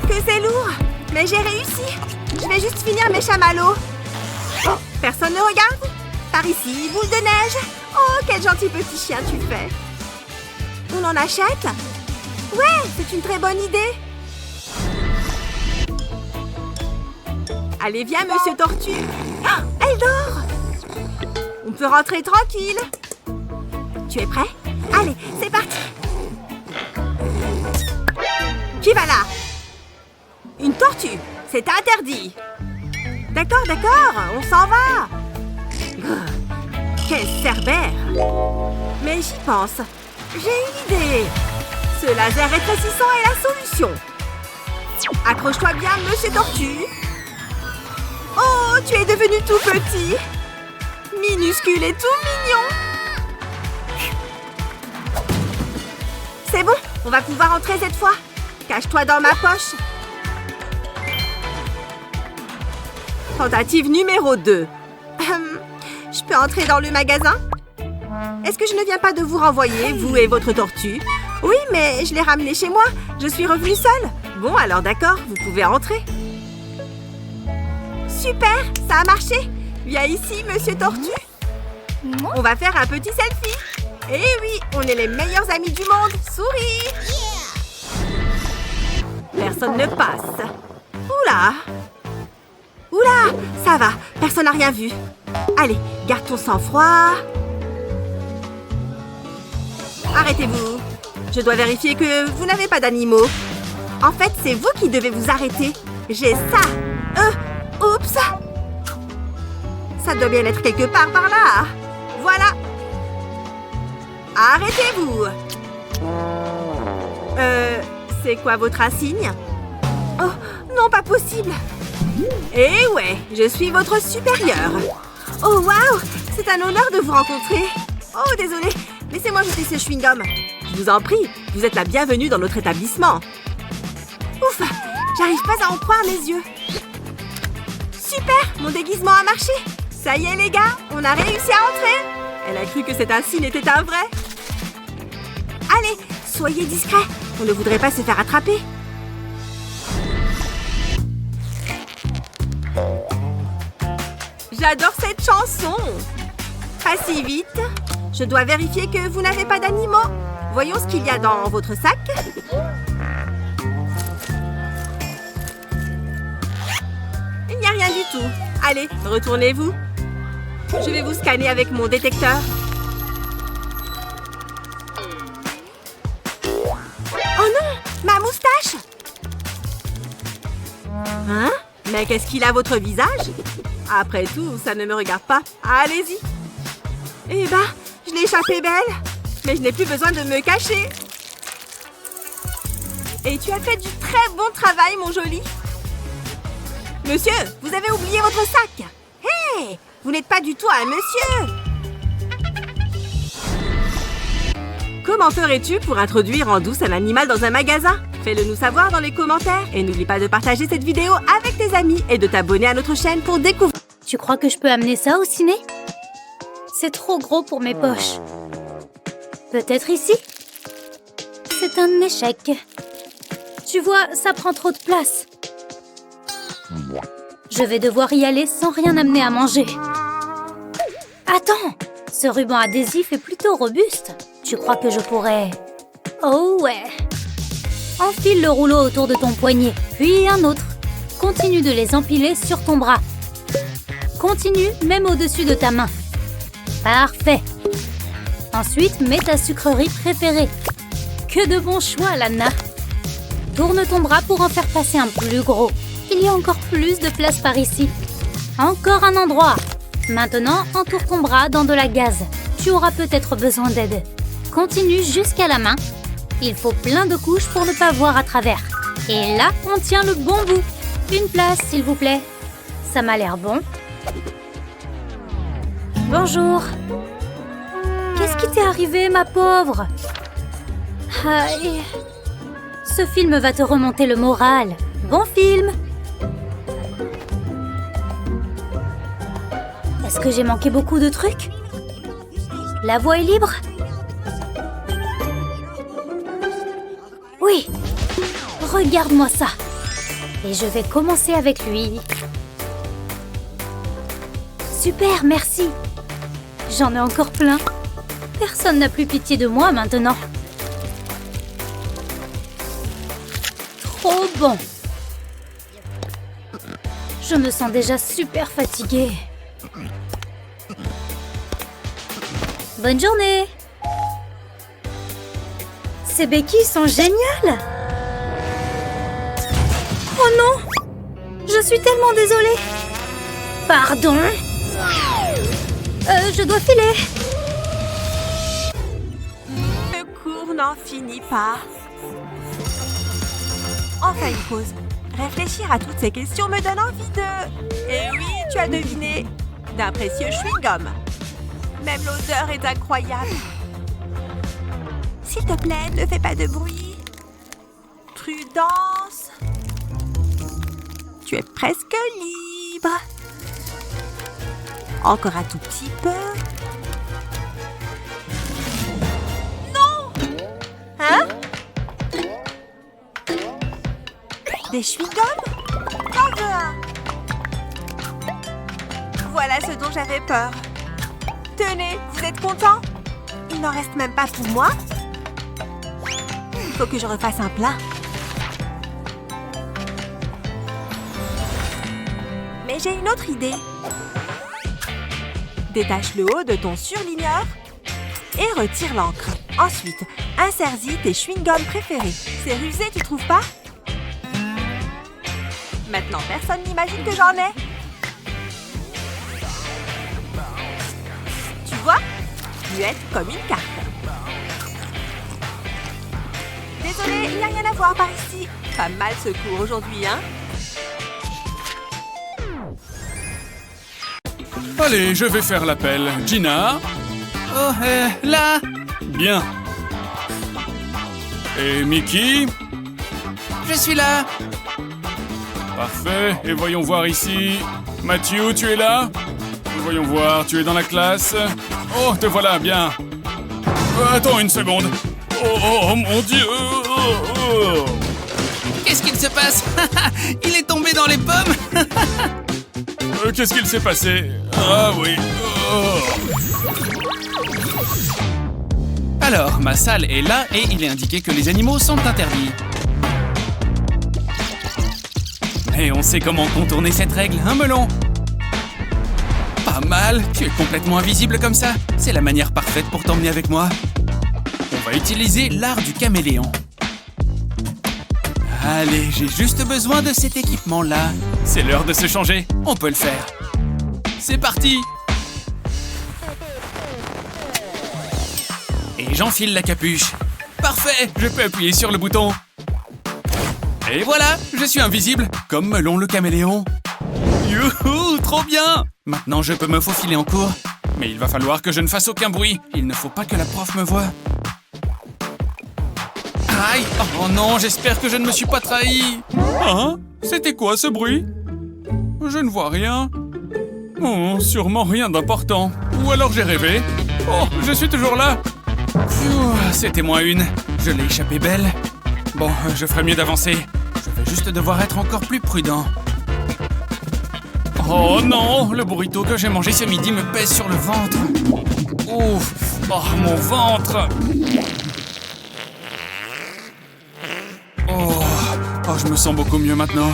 que c'est lourd. Mais j'ai réussi. Je vais juste finir mes chamallows. Oh, personne ne regarde? Par ici, boule de neige. Oh, quel gentil petit chien tu fais. On en achète? Ouais, c'est une très bonne idée. Allez, viens, monsieur Tortue. Oh, elle dort. On peut rentrer tranquille. Tu es prêt? Allez, c'est parti. Qui va là? Une tortue. C'est interdit. D'accord, d'accord, on s'en va. Quel cerbère. Mais j'y pense. J'ai une idée. Ce laser rétrécissant est la solution. Accroche-toi bien, monsieur Tortue. Oh, tu es devenu tout petit. Minuscule et tout mignon. C'est bon, on va pouvoir entrer cette fois. Cache-toi dans ma poche. Tentative numéro 2. Je peux entrer dans le magasin? Est-ce que je ne viens pas de vous renvoyer, vous et votre tortue? Oui, mais je l'ai ramené chez moi. Je suis revenue seule. Bon, alors d'accord, vous pouvez entrer. Super, ça a marché. Viens ici, monsieur Tortue. On va faire un petit selfie. Eh oui, on est les meilleurs amis du monde. Souris. Personne ne passe. Oula. Oula, ça va, personne n'a rien vu. Allez, garde ton sang-froid. Arrêtez-vous. Je dois vérifier que vous n'avez pas d'animaux. En fait, c'est vous qui devez vous arrêter. J'ai ça. Oups. Ça doit bien être quelque part par là. Voilà. Arrêtez-vous. C'est quoi votre insigne? Oh, non, pas possible. Eh ouais, je suis votre supérieur. Oh, waouh, c'est un honneur de vous rencontrer. Oh, désolé, laissez-moi jeter ce chewing-gum. Je vous en prie, vous êtes la bienvenue dans notre établissement. Ouf, j'arrive pas à en croire mes yeux. Super, mon déguisement a marché. Ça y est les gars, on a réussi à entrer. Elle a cru que cet insigne était un vrai. Allez, soyez discrets, on ne voudrait pas se faire attraper. J'adore cette chanson. Pas si vite. Je dois vérifier que vous n'avez pas d'animaux. Voyons ce qu'il y a dans votre sac. Il n'y a rien du tout. Allez, retournez-vous. Je vais vous scanner avec mon détecteur. Oh non, ma moustache! Hein? Mais qu'est-ce qu'il a votre visage? Après tout, ça ne me regarde pas. Allez-y. Eh ben, je l'ai échappé belle. Mais je n'ai plus besoin de me cacher. Et tu as fait du très bon travail, mon joli. Monsieur, vous avez oublié votre sac. Hé, vous n'êtes pas du tout un monsieur. Comment ferais-tu pour introduire en douce un animal dans un magasin? Fais-le nous savoir dans les commentaires. Et n'oublie pas de partager cette vidéo avec tes amis et de t'abonner à notre chaîne pour découvrir. Tu crois que je peux amener ça au ciné? C'est trop gros pour mes poches. Peut-être ici? C'est un échec. Tu vois, ça prend trop de place. Je vais devoir y aller sans rien amener à manger. Attends! Ce ruban adhésif est plutôt robuste. Tu crois que je pourrais... Oh ouais! Enfile le rouleau autour de ton poignet, puis un autre. Continue de les empiler sur ton bras. Continue même au-dessus de ta main. Parfait! Ensuite, mets ta sucrerie préférée. Que de bons choix, Lana! Tourne ton bras pour en faire passer un plus gros. Il y a encore plus de place par ici. Encore un endroit. Maintenant, entoure ton bras dans de la gaze. Tu auras peut-être besoin d'aide. Continue jusqu'à la main. Il faut plein de couches pour ne pas voir à travers. Et là, on tient le bon bout. Une place, s'il vous plaît. Ça m'a l'air bon. Bonjour. Qu'est-ce qui t'est arrivé, ma pauvre? Aïe. Ce film va te remonter le moral. Bon film. Est-ce que j'ai manqué beaucoup de trucs? La voie est libre? Oui. Regarde-moi ça. Et je vais commencer avec lui. Super, merci. J'en ai encore plein. Personne n'a plus pitié de moi maintenant. Trop bon. Je me sens déjà super fatiguée. Bonne journée. Ces béquilles sont géniales. Oh non! Je suis tellement désolée. Pardon? Je dois filer. Le cours n'en finit pas. Enfin une pause. Réfléchir à toutes ces questions me donne envie de... Eh oui, tu as deviné. D'un précieux chewing-gum. Même l'odeur est incroyable. S'il te plaît, ne fais pas de bruit. Prudence. Tu es presque libre. Encore un tout petit peu. Des chewing-gums? J'en veux un. Voilà ce dont j'avais peur. Tenez, vous êtes contents? Il n'en reste même pas pour moi. Il faut que je refasse un plat. Mais j'ai une autre idée. Détache le haut de ton surligneur et retire l'encre. Ensuite, insère-y tes chewing-gums préférés. C'est rusé, tu trouves pas? Maintenant, personne n'imagine que j'en ai. Tu vois? Muette comme une carte. Désolée, il n'y a rien à voir par ici. Pas mal ce cours aujourd'hui, hein? Allez, je vais faire l'appel. Gina? Oh, là. Bien. Et Mickey? Je suis là. Parfait. Et voyons voir ici. Matthew, tu es là? Voyons voir, tu es dans la classe? Oh, te voilà, bien. Attends une seconde. Oh mon Dieu. Qu'est-ce qu'il se passe? Il est tombé dans les pommes. Qu'est-ce qu'il s'est passé? Ah oui. Alors, ma salle est là et il est indiqué que les animaux sont interdits. Et on sait comment contourner cette règle, hein, Melon? Pas mal, tu es complètement invisible comme ça. C'est la manière parfaite pour t'emmener avec moi. On va utiliser l'art du caméléon. Allez, j'ai juste besoin de cet équipement-là. C'est l'heure de se changer, on peut le faire. C'est parti! Et j'enfile la capuche. Parfait, je peux appuyer sur le bouton. Et voilà, je suis invisible, comme Melon le caméléon. Youhou, trop bien! Maintenant, je peux me faufiler en cours. Mais il va falloir que je ne fasse aucun bruit. Il ne faut pas que la prof me voie. Aïe! Oh non, j'espère que je ne me suis pas trahi. Hein? C'était quoi ce bruit? Je ne vois rien. Oh, sûrement rien d'important. Ou alors j'ai rêvé. Oh, je suis toujours là. C'était moins une. Je l'ai échappé belle. Bon, je ferais mieux d'avancer. Je vais juste devoir être encore plus prudent. Oh non, le burrito que j'ai mangé ce midi me pèse sur le ventre. Ouf, oh mon ventre. Oh, je me sens beaucoup mieux maintenant.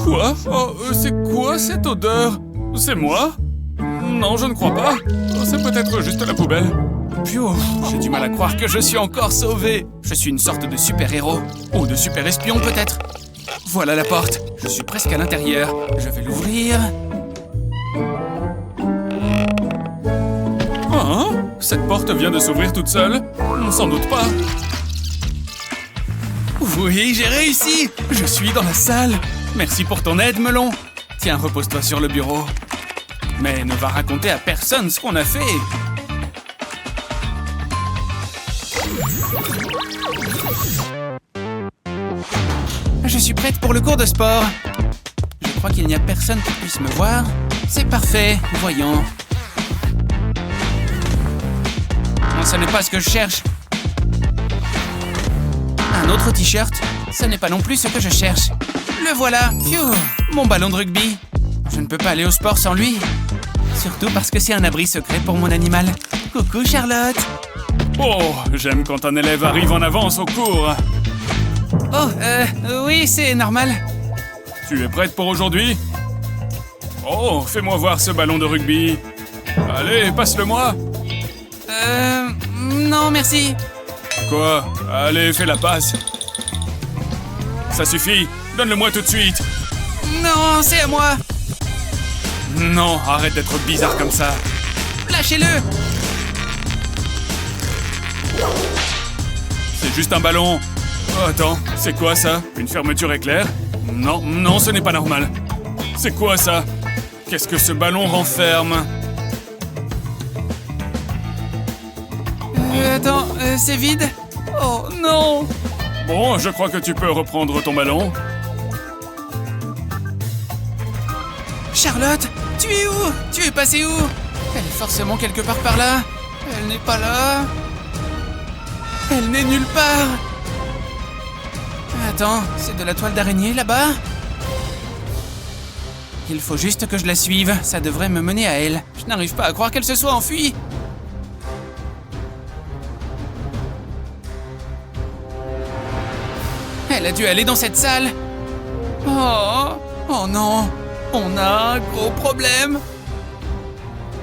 Quoi? Oh, c'est quoi cette odeur? C'est moi? Non, je ne crois pas. C'est peut-être juste la poubelle. Pio, j'ai du mal à croire que je suis encore sauvé. Je suis une sorte de super-héros. Ou de super-espion peut-être. Voilà la porte. Je suis presque à l'intérieur. Je vais l'ouvrir. Hein? Cette porte vient de s'ouvrir toute seule? Sans doute pas. Oui, j'ai réussi! Je suis dans la salle. Merci pour ton aide, Melon. Tiens, repose-toi sur le bureau. Mais ne va raconter à personne ce qu'on a fait. Je suis prête pour le cours de sport. Je crois qu'il n'y a personne qui puisse me voir. C'est parfait, voyons. Non, ce n'est pas ce que je cherche. Un autre t-shirt, ce n'est pas non plus ce que je cherche. Le voilà, phew, mon ballon de rugby. Je ne peux pas aller au sport sans lui. Surtout parce que c'est un abri secret pour mon animal. Coucou Charlotte. Oh, j'aime quand un élève arrive en avance au cours. Oh, oui, c'est normal. Tu es prête pour aujourd'hui? Oh, fais-moi voir ce ballon de rugby. Allez, passe-le-moi. Non, merci. Quoi? Allez, fais la passe. Ça suffit, donne-le-moi tout de suite. Non, c'est à moi. Non, arrête d'être bizarre comme ça. Lâchez-le. C'est juste un ballon. Oh, attends, c'est quoi ça? Une fermeture éclair? Non, non, ce n'est pas normal. C'est quoi ça? Qu'est-ce que ce ballon renferme? Attends, c'est vide? Oh non! Bon, je crois que tu peux reprendre ton ballon. Charlotte, tu es où? Tu es passée où? Elle est forcément quelque part par là. Elle n'est pas là. Elle n'est nulle part. Attends, c'est de la toile d'araignée là-bas? Il faut juste que je la suive, ça devrait me mener à elle. Je n'arrive pas à croire qu'elle se soit enfuie. Elle a dû aller dans cette salle. Oh non, on a un gros problème.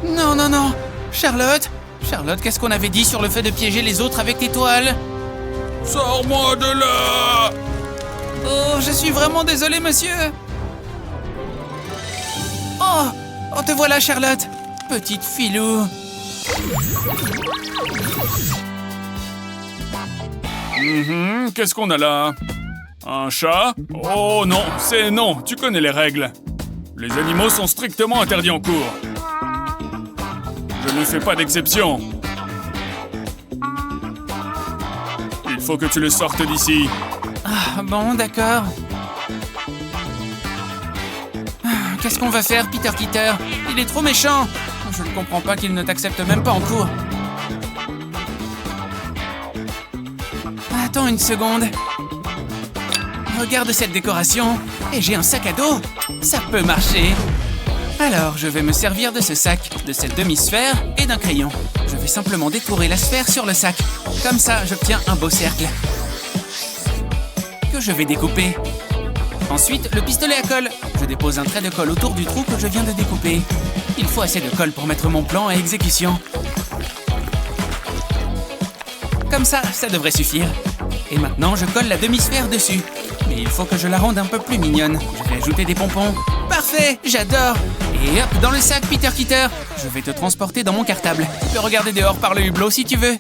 Non, non, non. Charlotte, qu'est-ce qu'on avait dit sur le fait de piéger les autres avec tes toiles? Sors-moi de là! Oh, je suis vraiment désolé, monsieur. Oh, te voilà, Charlotte. Petite filou. Qu'est-ce qu'on a là? Un chat? Oh non, c'est non, tu connais les règles. Les animaux sont strictement interdits en cours. Je ne fais pas d'exception. Il faut que tu le sortes d'ici. Ah, bon, d'accord. Qu'est-ce qu'on va faire, Peter Kitter? Il est trop méchant. Je ne comprends pas qu'il ne t'accepte même pas en cours. Attends une seconde. Regarde cette décoration. Et j'ai un sac à dos. Ça peut marcher. Alors, je vais me servir de ce sac, de cette demi-sphère et d'un crayon. Je vais simplement détourer la sphère sur le sac. Comme ça, j'obtiens un beau cercle. Que je vais découper. Ensuite, le pistolet à colle. Je dépose un trait de colle autour du trou que je viens de découper. Il faut assez de colle pour mettre mon plan à exécution. Comme ça, ça devrait suffire. Et maintenant, je colle la demi-sphère dessus. Mais il faut que je la rende un peu plus mignonne. Je vais ajouter des pompons. Parfait, j'adore. Et hop, dans le sac, Peter Kitter. Je vais te transporter dans mon cartable. Tu peux regarder dehors par le hublot si tu veux.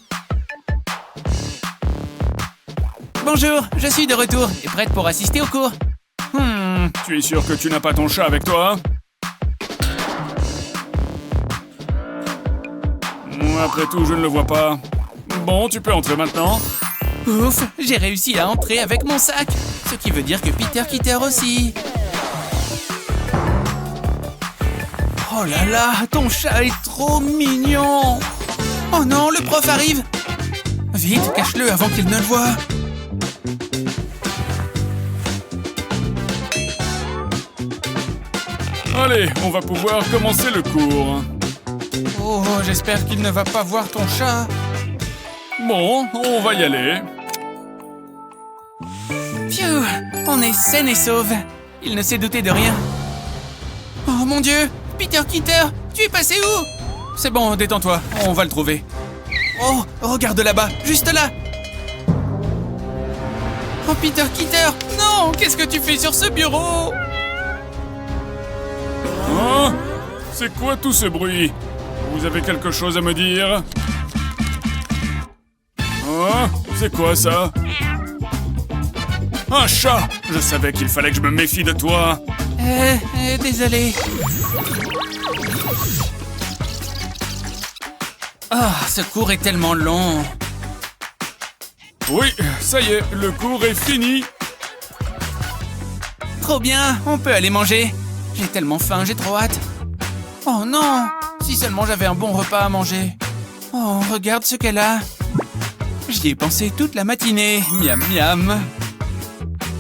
Bonjour, je suis de retour et prête pour assister au cours. Tu es sûr que tu n'as pas ton chat avec toi? Après tout, je ne le vois pas. Bon, tu peux entrer maintenant. Ouf, j'ai réussi à entrer avec mon sac. Ce qui veut dire que Peter Kitter aussi. Oh là là, ton chat est trop mignon. Oh non, le prof arrive. Vite, cache-le avant qu'il ne le voie. Allez, on va pouvoir commencer le cours. Oh, j'espère qu'il ne va pas voir ton chat. Bon, on va y aller. Phew, on est saine et sauve. Il ne s'est douté de rien. Oh mon Dieu, Peter Kitter, tu es passé où? C'est bon, détends-toi, on va le trouver. Oh, regarde là-bas, juste là. Oh Peter Kitter, non, qu'est-ce que tu fais sur ce bureau? Hein? C'est quoi tout ce bruit? Vous avez quelque chose à me dire? Hein? C'est quoi ça? Un chat! Je savais qu'il fallait que je me méfie de toi. Désolé. Ah, ce cours est tellement long. Oui, ça y est, le cours est fini. Trop bien, on peut aller manger. J'ai tellement faim, j'ai trop hâte. Oh non, si seulement j'avais un bon repas à manger. Oh, regarde ce qu'elle a. J'y ai pensé toute la matinée. Miam miam.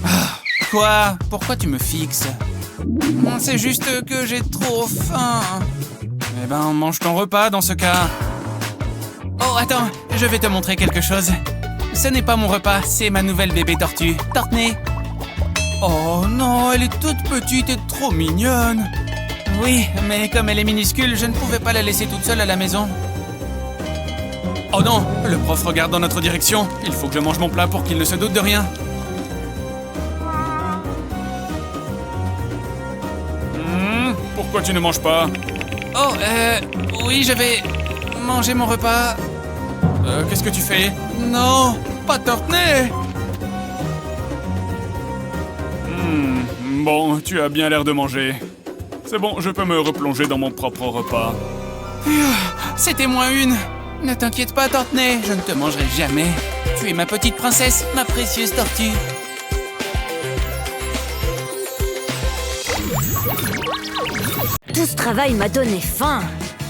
Ah, quoi? Pourquoi tu me fixes? C'est juste que j'ai trop faim. Eh ben, mange ton repas dans ce cas. Oh, attends, je vais te montrer quelque chose. Ce n'est pas mon repas, c'est ma nouvelle bébé tortue, Tortney. Oh non, elle est toute petite et trop mignonne. Oui, mais comme elle est minuscule, je ne pouvais pas la laisser toute seule à la maison. Oh non, le prof regarde dans notre direction. Il faut que je mange mon plat pour qu'il ne se doute de rien. Pourquoi tu ne manges pas? Oh, oui, je vais manger mon repas. Qu'est-ce que tu fais? Non, pas Tortney. Bon, tu as bien l'air de manger. C'est bon, je peux me replonger dans mon propre repas. C'était moins une. Ne t'inquiète pas, Tortney, je ne te mangerai jamais. Tu es ma petite princesse, ma précieuse tortue. Tout ce travail m'a donné faim.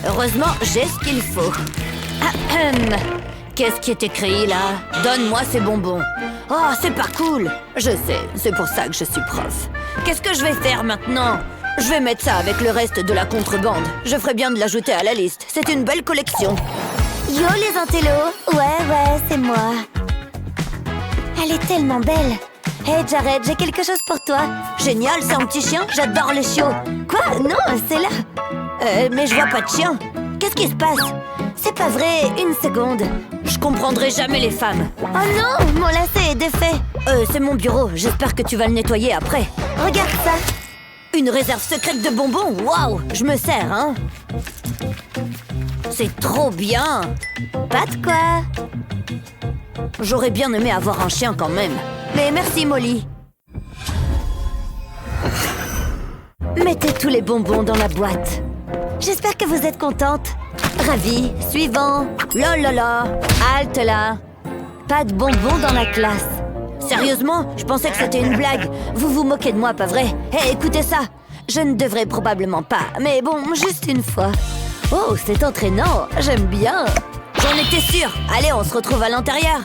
Heureusement, j'ai ce qu'il faut. Ahem. Qu'est-ce qui est écrit là? Donne-moi ces bonbons. Oh, c'est pas cool. Je sais, c'est pour ça que je suis prof. Qu'est-ce que je vais faire maintenant? Je vais mettre ça avec le reste de la contrebande. Je ferais bien de l'ajouter à la liste. C'est une belle collection. Yo les intellos. Ouais, c'est moi. Elle est tellement belle. Hey Jared, j'ai quelque chose pour toi. Génial, c'est un petit chien. J'adore les chiots. Quoi? Non, c'est là. Mais je vois pas de chien. Qu'est-ce qui se passe? C'est pas vrai, une seconde. Je comprendrai jamais les femmes. Oh non, mon lacet est défait. C'est mon bureau. J'espère que tu vas le nettoyer après. Regarde ça. Une réserve secrète de bonbons. Waouh, je me sers, hein. C'est trop bien. Pas de quoi. J'aurais bien aimé avoir un chien quand même. Mais merci, Molly. Mettez tous les bonbons dans la boîte. J'espère que vous êtes contente. Ravie. Suivant. Là. Halte là. Pas de bonbons dans la classe. Sérieusement? Je pensais que c'était une blague. Vous vous moquez de moi, pas vrai? Hé, écoutez ça. Je ne devrais probablement pas, mais bon, juste une fois. Oh, c'est entraînant. J'aime bien. J'en étais sûre. Allez, on se retrouve à l'intérieur.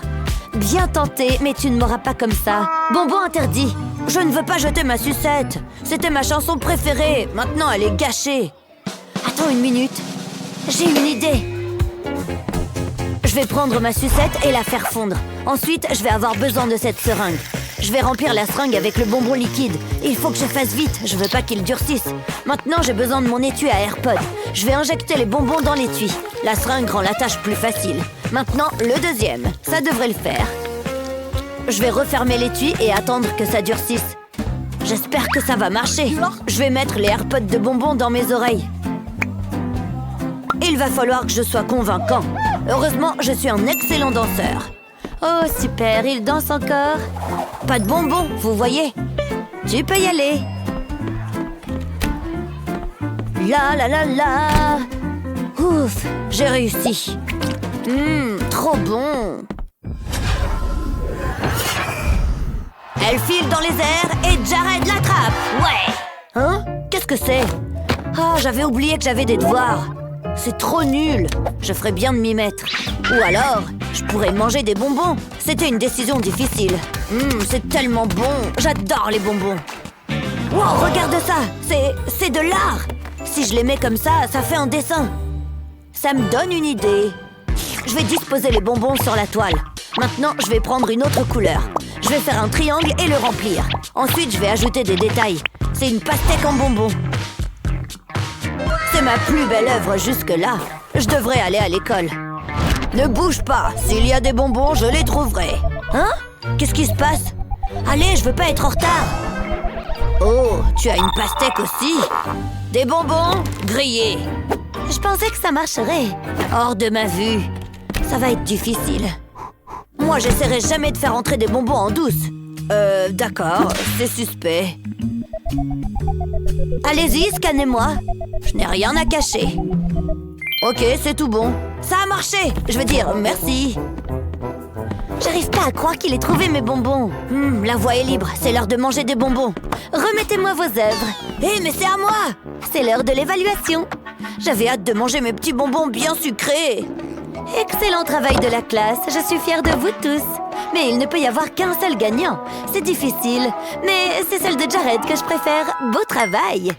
Bien tenté, mais tu ne m'auras pas comme ça. Bonbon interdit. Je ne veux pas jeter ma sucette. C'était ma chanson préférée. Maintenant, elle est gâchée. Attends une minute. J'ai une idée. Je vais prendre ma sucette et la faire fondre. Ensuite, je vais avoir besoin de cette seringue. Je vais remplir la seringue avec le bonbon liquide. Il faut que je fasse vite, je veux pas qu'il durcisse. Maintenant, j'ai besoin de mon étui à AirPod. Je vais injecter les bonbons dans l'étui. La seringue rend la tâche plus facile. Maintenant, le deuxième. Ça devrait le faire. Je vais refermer l'étui et attendre que ça durcisse. J'espère que ça va marcher. Je vais mettre les AirPods de bonbons dans mes oreilles. Il va falloir que je sois convaincant. Heureusement, je suis un excellent danseur. Oh, super, il danse encore. Pas de bonbons, vous voyez? Tu peux y aller. La. Ouf, j'ai réussi. Trop bon. Elle file dans les airs et Jared l'attrape. Ouais. Hein? Qu'est-ce que c'est? Ah, j'avais oublié que j'avais des devoirs. C'est trop nul. Je ferais bien de m'y mettre. Ou alors, je pourrais manger des bonbons. C'était une décision difficile. C'est tellement bon. J'adore les bonbons. Wow, regarde ça. C'est de l'art. Si je les mets comme ça fait un dessin. Ça me donne une idée. Je vais disposer les bonbons sur la toile. Maintenant, je vais prendre une autre couleur. Je vais faire un triangle et le remplir. Ensuite, je vais ajouter des détails. C'est une pastèque en bonbons. C'est ma plus belle œuvre jusque-là. Je devrais aller à l'école. Ne bouge pas. S'il y a des bonbons, je les trouverai. Hein? Qu'est-ce qui se passe? Allez, je veux pas être en retard. Oh, tu as une pastèque aussi? Des bonbons grillés. Je pensais que ça marcherait. Hors de ma vue. Ça va être difficile. Moi, j'essaierai jamais de faire entrer des bonbons en douce. D'accord, c'est suspect. Allez-y, scannez-moi. Je n'ai rien à cacher. Ok, c'est tout bon. Ça a marché. Je veux dire, merci. J'arrive pas à croire qu'il ait trouvé mes bonbons. La voie est libre. C'est l'heure de manger des bonbons. Remettez-moi vos œuvres. Hé, mais c'est à moi. C'est l'heure de l'évaluation. J'avais hâte de manger mes petits bonbons bien sucrés. Excellent travail de la classe. Je suis fière de vous tous. Mais il ne peut y avoir qu'un seul gagnant. C'est difficile. Mais c'est celle de Jared que je préfère. Beau travail.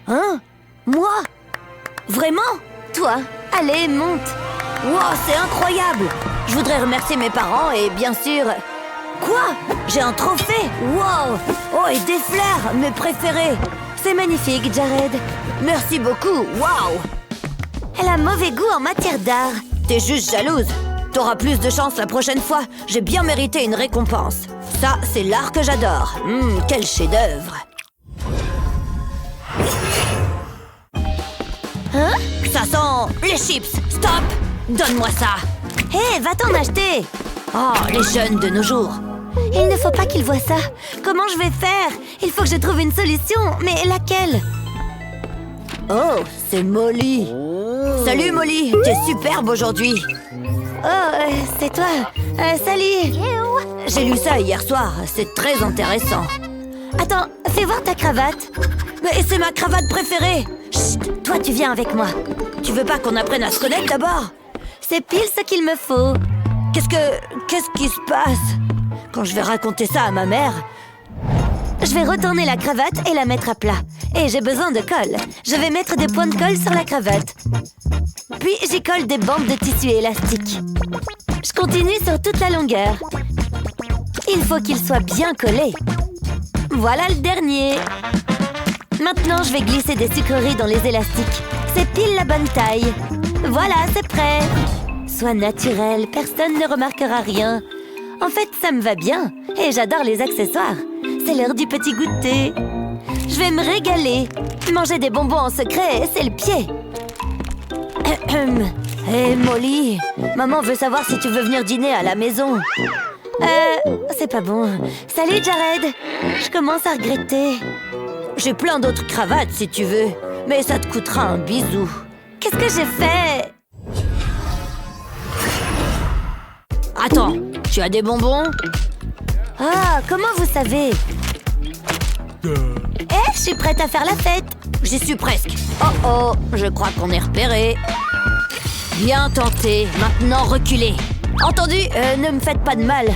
Hein? Moi? Vraiment? Toi, allez, monte. Wow, c'est incroyable. Je voudrais remercier mes parents et bien sûr... Quoi? J'ai un trophée? Wow! Oh, et des fleurs, mes préférés. C'est magnifique, Jared. Merci beaucoup, wow! Elle a mauvais goût en matière d'art. T'es juste jalouse. T'auras plus de chance la prochaine fois. J'ai bien mérité une récompense. Ça, c'est l'art que j'adore. Quel chef-d'œuvre. Hein? Ça sent les chips. Stop! Donne-moi ça. Hé, va t'en acheter. Oh, les jeunes de nos jours. Il ne faut pas qu'ils voient ça. Comment je vais faire? Il faut que je trouve une solution. Mais laquelle? Oh, c'est Molly. Salut Molly, t'es superbe aujourd'hui. Oh, c'est toi. Salut. J'ai lu ça hier soir, c'est très intéressant. Attends, fais voir ta cravate. Mais c'est ma cravate préférée. Chut, toi tu viens avec moi. Tu veux pas qu'on apprenne à se connaître d'abord? C'est pile ce qu'il me faut. Qu'est-ce qui se passe? Quand je vais raconter ça à ma mère... Je vais retourner la cravate et la mettre à plat. Et j'ai besoin de colle. Je vais mettre des points de colle sur la cravate. Puis j'y colle des bandes de tissu élastique. Je continue sur toute la longueur. Il faut qu'il soit bien collé. Voilà le dernier. Maintenant, je vais glisser des sucreries dans les élastiques. C'est pile la bonne taille. Voilà, c'est prêt. Sois naturel, personne ne remarquera rien. En fait, ça me va bien. Et j'adore les accessoires. C'est l'heure du petit goûter. Je vais me régaler. Manger des bonbons en secret, c'est le pied. Hé, Molly, maman veut savoir si tu veux venir dîner à la maison. C'est pas bon. Salut, Jared. Je commence à regretter. J'ai plein d'autres cravates si tu veux, mais ça te coûtera un bisou. Qu'est-ce que j'ai fait? Attends, tu as des bonbons? Ah, comment vous savez? Je suis prête à faire la fête. J'y suis presque. Oh, je crois qu'on est repéré. Bien tenté, maintenant reculez. Entendu, ne me faites pas de mal.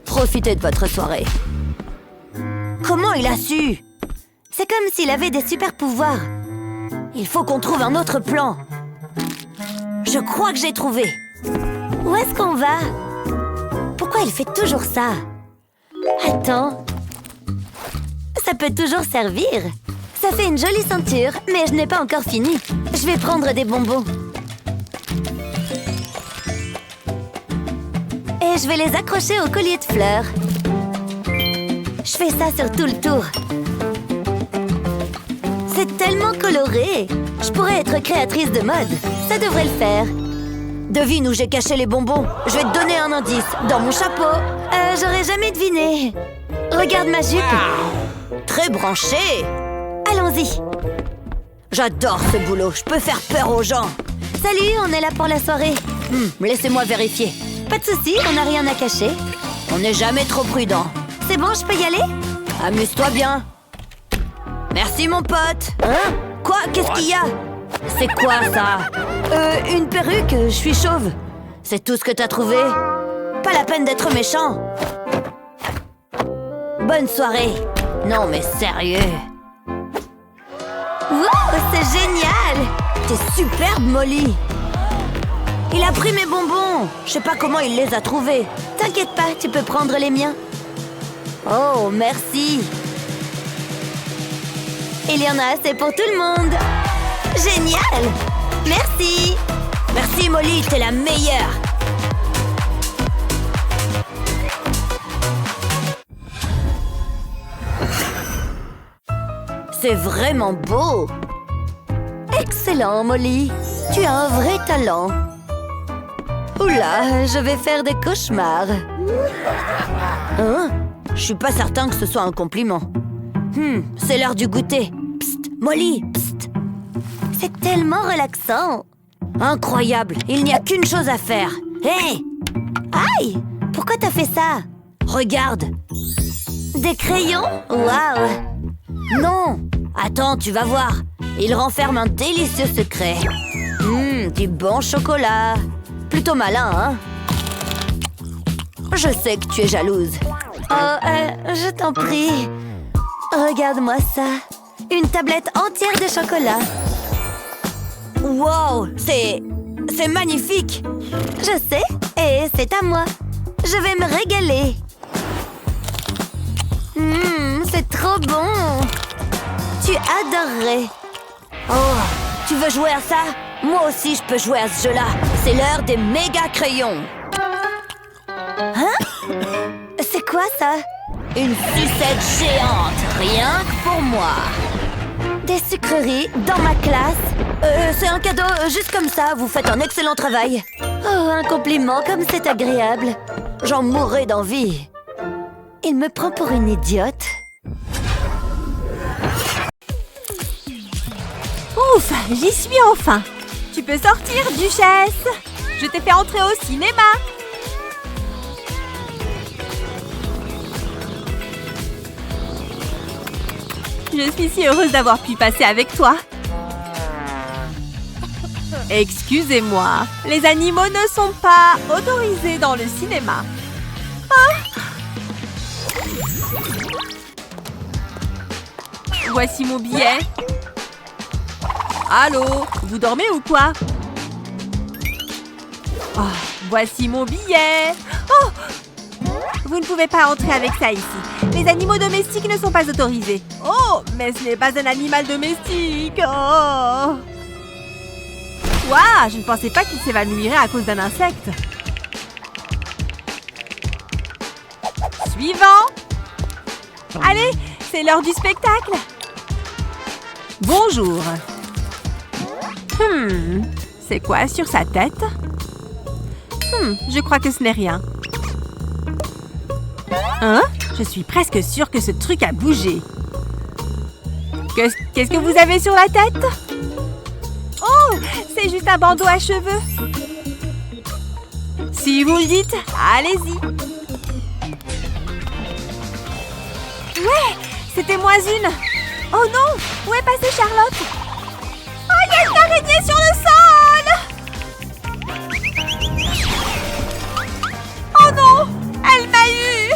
Profitez de votre soirée. Comment il a su? C'est comme s'il avait des super pouvoirs. Il faut qu'on trouve un autre plan. Je crois que j'ai trouvé. Où est-ce qu'on va? Pourquoi il fait toujours ça? Attends. Ça peut toujours servir. Ça fait une jolie ceinture, mais je n'ai pas encore fini. Je vais prendre des bonbons. Et je vais les accrocher au collier de fleurs. Je fais ça sur tout le tour. C'est tellement coloré. Je pourrais être créatrice de mode. Ça devrait le faire. Devine où j'ai caché les bonbons. Je vais te donner un indice. Dans mon chapeau. J'aurais jamais deviné. Regarde ma jupe. Très branchée. Allons-y. J'adore ce boulot. Je peux faire peur aux gens. Salut, on est là pour la soirée. Laissez-moi vérifier. Pas de souci, on n'a rien à cacher. On n'est jamais trop prudent. C'est bon, je peux y aller? Amuse-toi bien. Merci, mon pote. Hein? Quoi? Qu'est-ce qu'il y a? C'est quoi, ça? Une perruque, je suis chauve. C'est tout ce que t'as trouvé? Pas la peine d'être méchant. Bonne soirée. Non, mais sérieux. Wow, c'est génial! T'es superbe, Molly. Il a pris mes bonbons. Je sais pas comment il les a trouvés. T'inquiète pas, tu peux prendre les miens. Oh, merci. Il y en a assez pour tout le monde. Génial! Merci! Merci, Molly, t'es la meilleure. C'est vraiment beau. Excellent, Molly. Tu as un vrai talent. Oula, je vais faire des cauchemars. Hein? Je suis pas certain que ce soit un compliment. C'est l'heure du goûter. Psst, Molly, psst. C'est tellement relaxant. Incroyable, il n'y a qu'une chose à faire. Hé! Aïe! Pourquoi t'as fait ça? Regarde. Des crayons? Waouh! Non! Attends, tu vas voir. Il renferme un délicieux secret. Du bon chocolat. Plutôt malin, hein? Je sais que tu es jalouse. Oh, je t'en prie. Regarde-moi ça. Une tablette entière de chocolat. Wow, c'est magnifique. Je sais, et c'est à moi. Je vais me régaler. C'est trop bon. Tu adorerais. Oh, tu veux jouer à ça? Moi aussi, je peux jouer à ce jeu-là. C'est l'heure des méga crayons. Hein? C'est quoi ça? Une sucette géante, rien que pour moi. Des sucreries dans ma classe? C'est un cadeau, juste comme ça, vous faites un excellent travail. Oh, un compliment, comme c'est agréable. J'en mourrais d'envie. Il me prend pour une idiote. Ouf, j'y suis enfin. Tu peux sortir, duchesse. Je t'ai fait entrer au cinéma. Je suis si heureuse d'avoir pu passer avec toi. Excusez-moi, les animaux ne sont pas autorisés dans le cinéma. Voici mon billet. Allô, vous dormez ou quoi? Oh, voici mon billet. Oh! Vous ne pouvez pas entrer avec ça ici. Les animaux domestiques ne sont pas autorisés. Oh, mais ce n'est pas un animal domestique. Oh! Ouah, je ne pensais pas qu'il s'évanouirait à cause d'un insecte. Suivant. Allez, c'est l'heure du spectacle. Bonjour. C'est quoi sur sa tête? Je crois que ce n'est rien. Hein? Je suis presque sûre que ce truc a bougé. Qu'est-ce que vous avez sur la tête? Oh, c'est juste un bandeau à cheveux. Si vous le dites, allez-y. Ouais, c'était moins une. Oh non, où est passée Charlotte? Oh, il y a une araignée sur le sol! Oh non, elle m'a eu!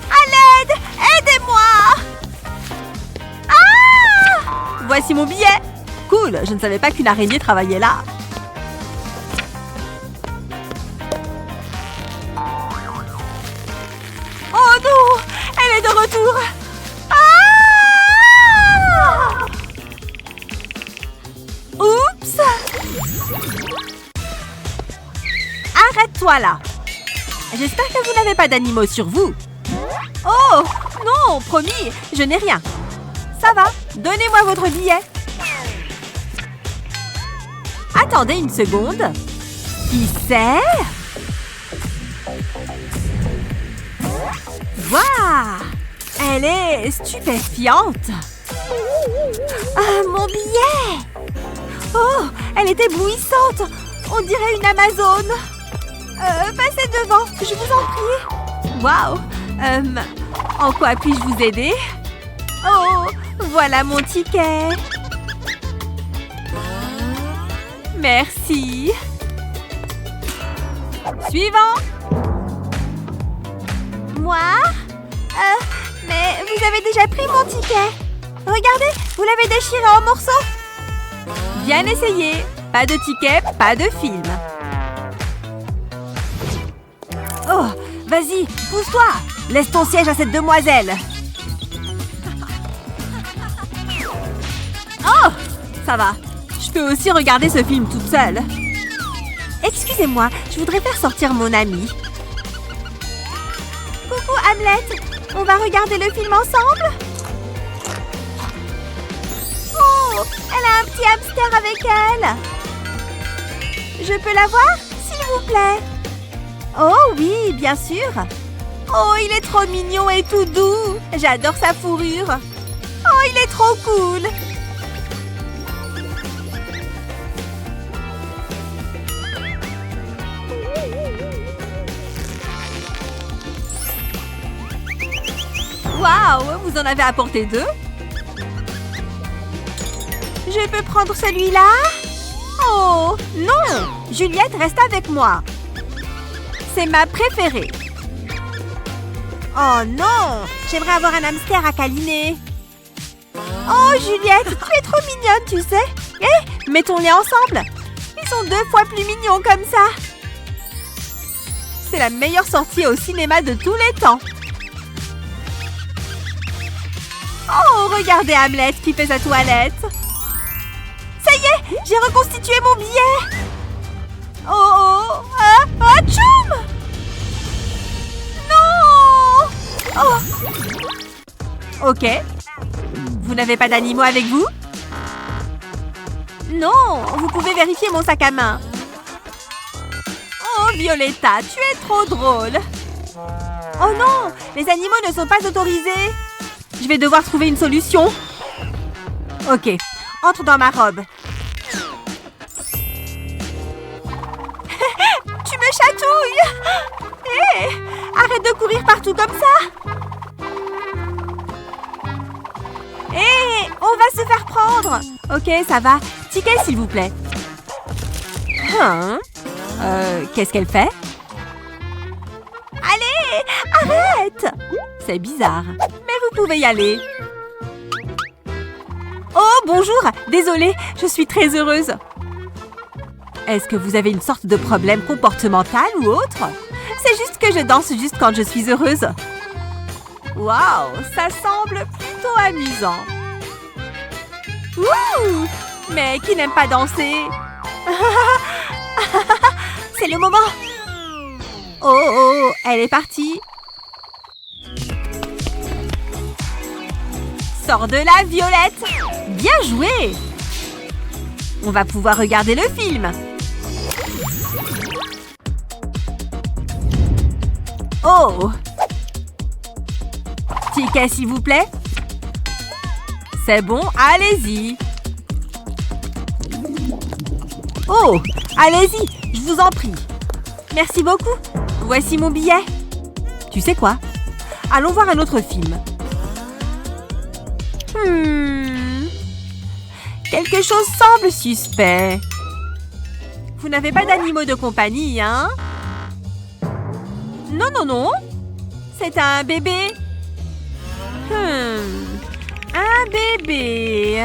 À l'aide, aidez-moi! Ah! Voici mon billet. Cool, je ne savais pas qu'une araignée travaillait là. Oh non, elle est de retour. Oups! Arrête-toi là! J'espère que vous n'avez pas d'animaux sur vous. Oh! Non, promis, je n'ai rien. Ça va, donnez-moi votre billet. Attendez une seconde. Qui c'est? Waouh! Elle est stupéfiante. Ah, mon billet! Oh, elle est éblouissante! On dirait une Amazone! Passez devant, je vous en prie! Waouh! En quoi puis-je vous aider? Oh, voilà mon ticket! Merci! Suivant! Moi? Mais vous avez déjà pris mon ticket! Regardez, vous l'avez déchiré en morceaux! Bien essayé! Pas de ticket, pas de film! Oh, vas-y, pousse-toi! Laisse ton siège à cette demoiselle! Oh! Ça va. Je peux aussi regarder ce film toute seule. Excusez-moi, je voudrais faire sortir mon amie. Coucou, Hamlet! On va regarder le film ensemble? Oh! Elle a un petit hamster avec elle! Je peux la voir, s'il vous plaît? Oh oui, bien sûr! Oh, il est trop mignon et tout doux! J'adore sa fourrure! Oh, il est trop cool! Waouh, vous en avez apporté 2? Je peux prendre celui-là? Oh, non! Juliette, reste avec moi. C'est ma préférée. Oh non! J'aimerais avoir un hamster à câliner. Oh, Juliette, tu es trop mignonne, tu sais. Eh, mettons-les ensemble. Ils sont 2 fois plus mignons comme ça. C'est la meilleure sortie au cinéma de tous les temps. Oh, regardez Hamlet qui fait sa toilette. Ça y est, j'ai reconstitué mon billet. Oh, tchoum! Non! Oh. Ok. Vous n'avez pas d'animaux avec vous? Non, vous pouvez vérifier mon sac à main. Oh, Violetta, tu es trop drôle. Oh non, les animaux ne sont pas autorisés. Je vais devoir trouver une solution. Ok, entre dans ma robe. Tu me chatouilles. Hé, arrête de courir partout comme ça. Hé, on va se faire prendre. Ok, ça va. Ticket, s'il vous plaît. Qu'est-ce qu'elle fait? Allez, arrêtez. C'est bizarre. Mais vous pouvez y aller. Oh, bonjour! Désolée, je suis très heureuse. Est-ce que vous avez une sorte de problème comportemental ou autre? C'est juste que je danse juste quand je suis heureuse. Waouh, ça semble plutôt amusant. Wouh! Mais qui n'aime pas danser? C'est le moment! Oh, elle est partie. Sors de là, Violette! Bien joué! On va pouvoir regarder le film. Oh! Ticket, s'il vous plaît. C'est bon, allez-y. Oh! Allez-y, je vous en prie. Merci beaucoup. Voici mon billet. Tu sais quoi? Allons voir un autre film. Quelque chose semble suspect. Vous n'avez pas d'animaux de compagnie, hein? Non, non, non. C'est un bébé. Un bébé.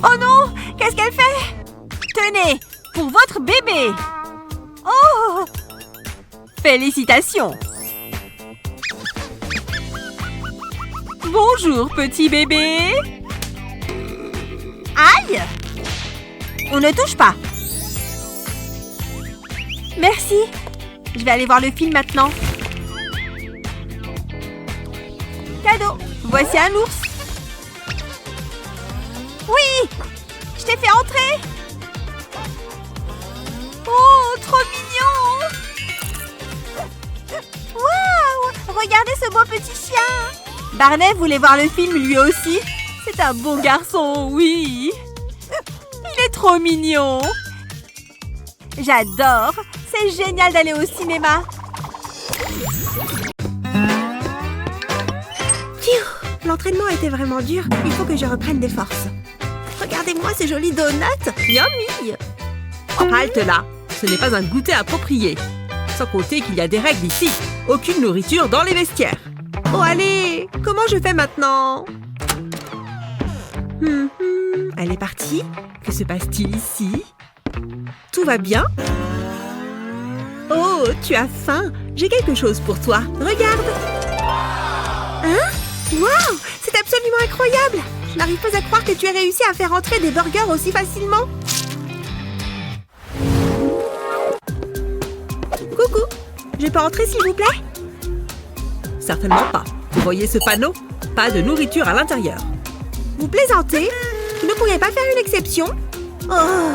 Oh non! Qu'est-ce qu'elle fait? Tenez, pour votre bébé. Oh! Félicitations. Bonjour, petit bébé. Aïe! On ne touche pas. Merci. Je vais aller voir le film maintenant. Cadeau. Voici un ours. Oui! Je t'ai fait entrer. Oh, trop mignon! Waouh! Regardez ce beau petit chien! Barney voulait voir le film lui aussi. C'est un bon garçon, oui. Il est trop mignon. J'adore. C'est génial d'aller au cinéma. Phew, l'entraînement était vraiment dur. Il faut que je reprenne des forces. Regardez-moi ces jolis donuts. Yummy! Halte là. Ce n'est pas un goûter approprié. Sans compter qu'il y a des règles ici. Aucune nourriture dans les vestiaires. Oh allez, comment je fais maintenant? Elle est partie. Que se passe-t-il ici? Tout va bien? Oh, tu as faim? J'ai quelque chose pour toi. Regarde! Hein? Waouh! C'est absolument incroyable! Je n'arrive pas à croire que tu aies réussi à faire entrer des burgers aussi facilement. Coucou! Je peux entrer s'il vous plaît? Certainement pas. Vous voyez ce panneau? Pas de nourriture à l'intérieur. Vous plaisantez? Vous ne pourriez pas faire une exception? Oh!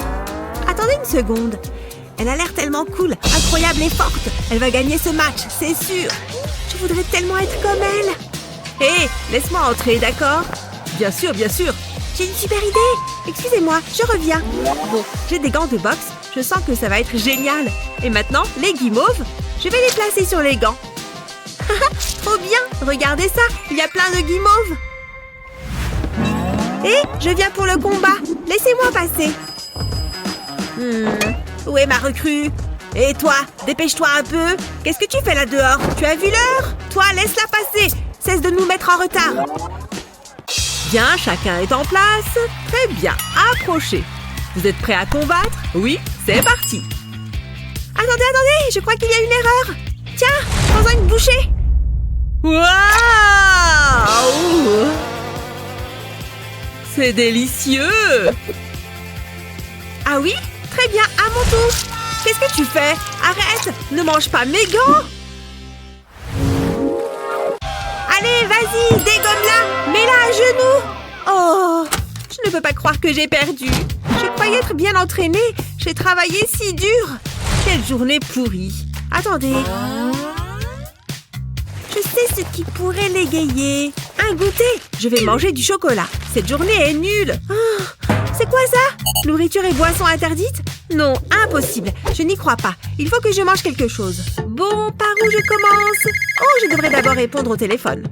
Attendez une seconde. Elle a l'air tellement cool, incroyable et forte. Elle va gagner ce match, c'est sûr. Je voudrais tellement être comme elle. Hé, laisse-moi entrer, d'accord? Bien sûr, bien sûr. J'ai une super idée. Excusez-moi, je reviens. Bon, j'ai des gants de boxe. Je sens que ça va être génial. Et maintenant, les guimauves. Je vais les placer sur les gants. Trop bien! Regardez ça! Il y a plein de guimauves! Hé, je viens pour le combat! Laissez-moi passer! Où est ma recrue? Et toi, dépêche-toi un peu! Qu'est-ce que tu fais là dehors? Tu as vu l'heure? Toi, laisse-la passer! Cesse de nous mettre en retard! Bien, chacun est en place. Très bien, approchez. Vous êtes prêts à combattre? Oui, c'est parti! Attendez! Je crois qu'il y a une erreur! Tiens, prends-en une bouchée! Waouh! C'est délicieux! Ah oui? Très bien, à mon tour! Qu'est-ce que tu fais? Arrête! Ne mange pas mes gants! Allez, vas-y, dégomme-la! Mets-la à genoux! Oh! Je ne peux pas croire que j'ai perdu! Je croyais être bien entraînée! J'ai travaillé si dur! Quelle journée pourrie! Attendez! Je sais ce qui pourrait l'égayer. Un goûter. Je vais manger du chocolat. Cette journée est nulle. Oh, c'est quoi ça? Nourriture et boissons interdites? Non, impossible. Je n'y crois pas. Il faut que je mange quelque chose. Bon, par où je commence? Oh, je devrais d'abord répondre au téléphone.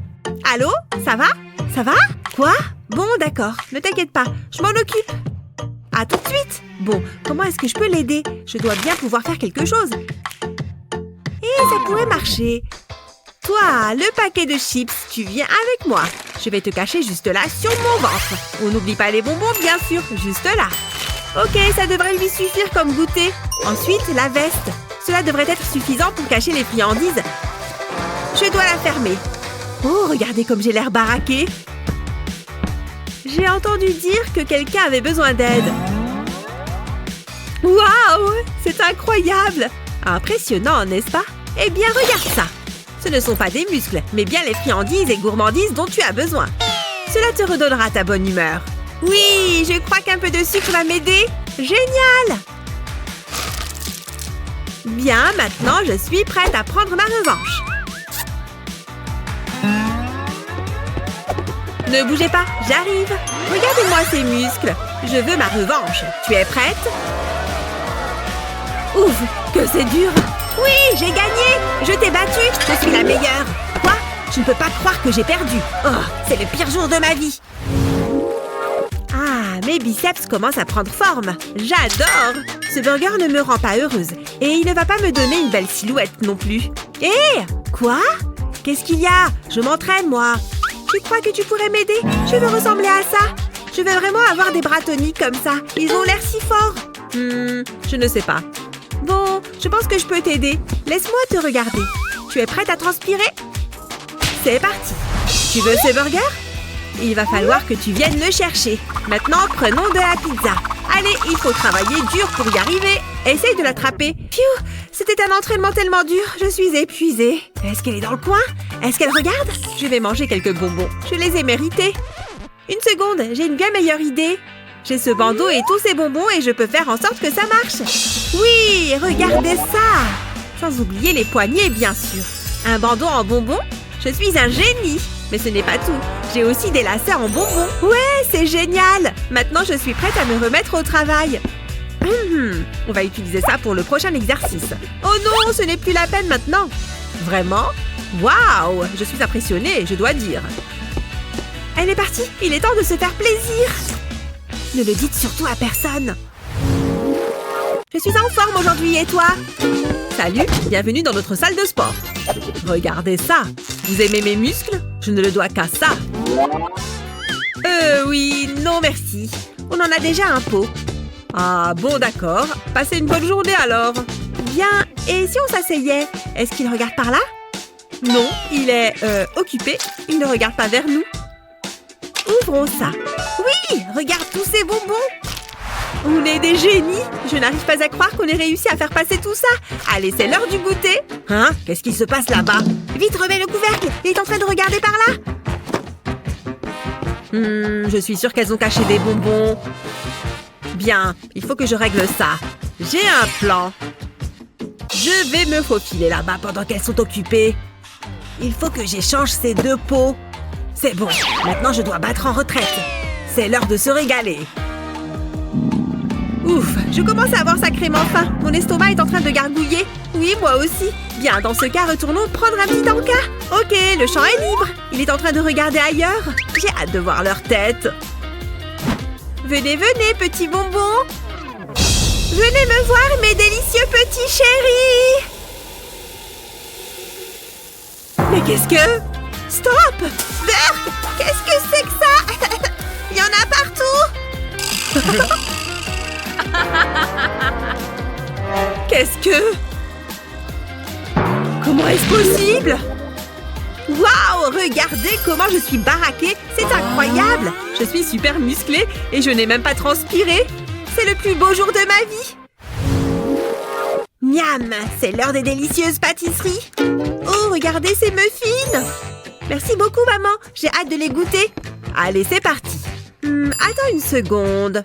Allô? Ça va? Ça va? Quoi? Bon, d'accord. Ne t'inquiète pas. Je m'en occupe. À tout de suite. Bon, comment est-ce que je peux l'aider? Je dois bien pouvoir faire quelque chose. Hé, ça pourrait marcher. Toi, le paquet de chips, tu viens avec moi. Je vais te cacher juste là, sur mon ventre. On n'oublie pas les bonbons, bien sûr, juste là. Ok, ça devrait lui suffire comme goûter. Ensuite, la veste. Cela devrait être suffisant pour cacher les friandises. Je dois la fermer. Oh, regardez comme j'ai l'air baraqué. J'ai entendu dire que quelqu'un avait besoin d'aide. Waouh, c'est incroyable! Impressionnant, n'est-ce pas? Eh bien, regarde ça. Ce ne sont pas des muscles, mais bien les friandises et gourmandises dont tu as besoin. Cela te redonnera ta bonne humeur. Oui, je crois qu'un peu de sucre va m'aider. Génial! Bien, maintenant, je suis prête à prendre ma revanche. Ne bougez pas, j'arrive. Regardez-moi ces muscles. Je veux ma revanche. Tu es prête? Ouf, que c'est dur. Oui, j'ai gagné. Je t'ai battue. Je suis la meilleure. Quoi? Je ne peux pas croire que j'ai perdu. Oh, c'est le pire jour de ma vie. Ah, mes biceps commencent à prendre forme. J'adore. Ce burger ne me rend pas heureuse. Et il ne va pas me donner une belle silhouette non plus. Hé, quoi? Qu'est-ce qu'il y a? Je m'entraîne, moi. Tu crois que tu pourrais m'aider? Je veux ressembler à ça. Je veux vraiment avoir des bras toniques comme ça. Ils ont l'air si forts. Je ne sais pas. Bon, je pense que je peux t'aider. Laisse-moi te regarder. Tu es prête à transpirer? C'est parti. Tu veux ce burger? Il va falloir que tu viennes le chercher. Maintenant, prenons de la pizza. Allez, il faut travailler dur pour y arriver. Essaye de l'attraper. Pfiou, c'était un entraînement tellement dur. Je suis épuisée. Est-ce qu'elle est dans le coin? Est-ce qu'elle regarde? Je vais manger quelques bonbons. Je les ai mérités. Une seconde, j'ai une bien meilleure idée. J'ai ce bandeau et tous ces bonbons et je peux faire en sorte que ça marche. Oui, regardez ça. Sans oublier les poignets, bien sûr. Un bandeau en bonbons? Je suis un génie. Mais ce n'est pas tout. J'ai aussi des lacets en bonbons. Ouais, c'est génial. Maintenant, je suis prête à me remettre au travail. On va utiliser ça pour le prochain exercice. Oh non, ce n'est plus la peine maintenant. Vraiment? Waouh, je suis impressionnée, je dois dire. Elle est partie. Il est temps de se faire plaisir. Ne le dites surtout à personne. Je suis en forme aujourd'hui, et toi? Salut, bienvenue dans notre salle de sport. Regardez ça. Vous aimez mes muscles? Je ne le dois qu'à ça. Oui, non merci. On en a déjà un pot. Ah, bon d'accord. Passez une bonne journée alors. Bien, et si on s'asseyait? Est-ce qu'il regarde par là? Non, il est, occupé. Il ne regarde pas vers nous. Ouvrons ça. Oui, regarde tous ces bonbons. On est des génies. Je n'arrive pas à croire qu'on ait réussi à faire passer tout ça. Allez, c'est l'heure du goûter. Hein? Qu'est-ce qui se passe là-bas? Vite, remets le couvercle. Il est en train de regarder par là. Je suis sûre qu'elles ont caché des bonbons. Bien, il faut que je règle ça. J'ai un plan. Je vais me faufiler là-bas pendant qu'elles sont occupées. Il faut que j'échange ces deux pots. C'est bon, maintenant je dois battre en retraite. C'est l'heure de se régaler. Ouf, je commence à avoir sacrément faim. Mon estomac est en train de gargouiller. Oui, moi aussi. Bien, dans ce cas, retournons prendre un petit encas. Ok, le champ est libre. Il est en train de regarder ailleurs. J'ai hâte de voir leur tête. Venez, venez, petits bonbons. Venez me voir, mes délicieux petits chéris. Mais qu'est-ce que... Stop! Berk! Qu'est-ce que c'est que ça? Il y en a partout. Qu'est-ce que... Comment est-ce possible? Waouh! Regardez comment je suis baraquée. C'est incroyable. Je suis super musclée et je n'ai même pas transpiré. C'est le plus beau jour de ma vie. Miam! C'est l'heure des délicieuses pâtisseries. Oh, regardez ces muffins. Merci beaucoup, maman. J'ai hâte de les goûter. Allez, c'est parti. Attends une seconde.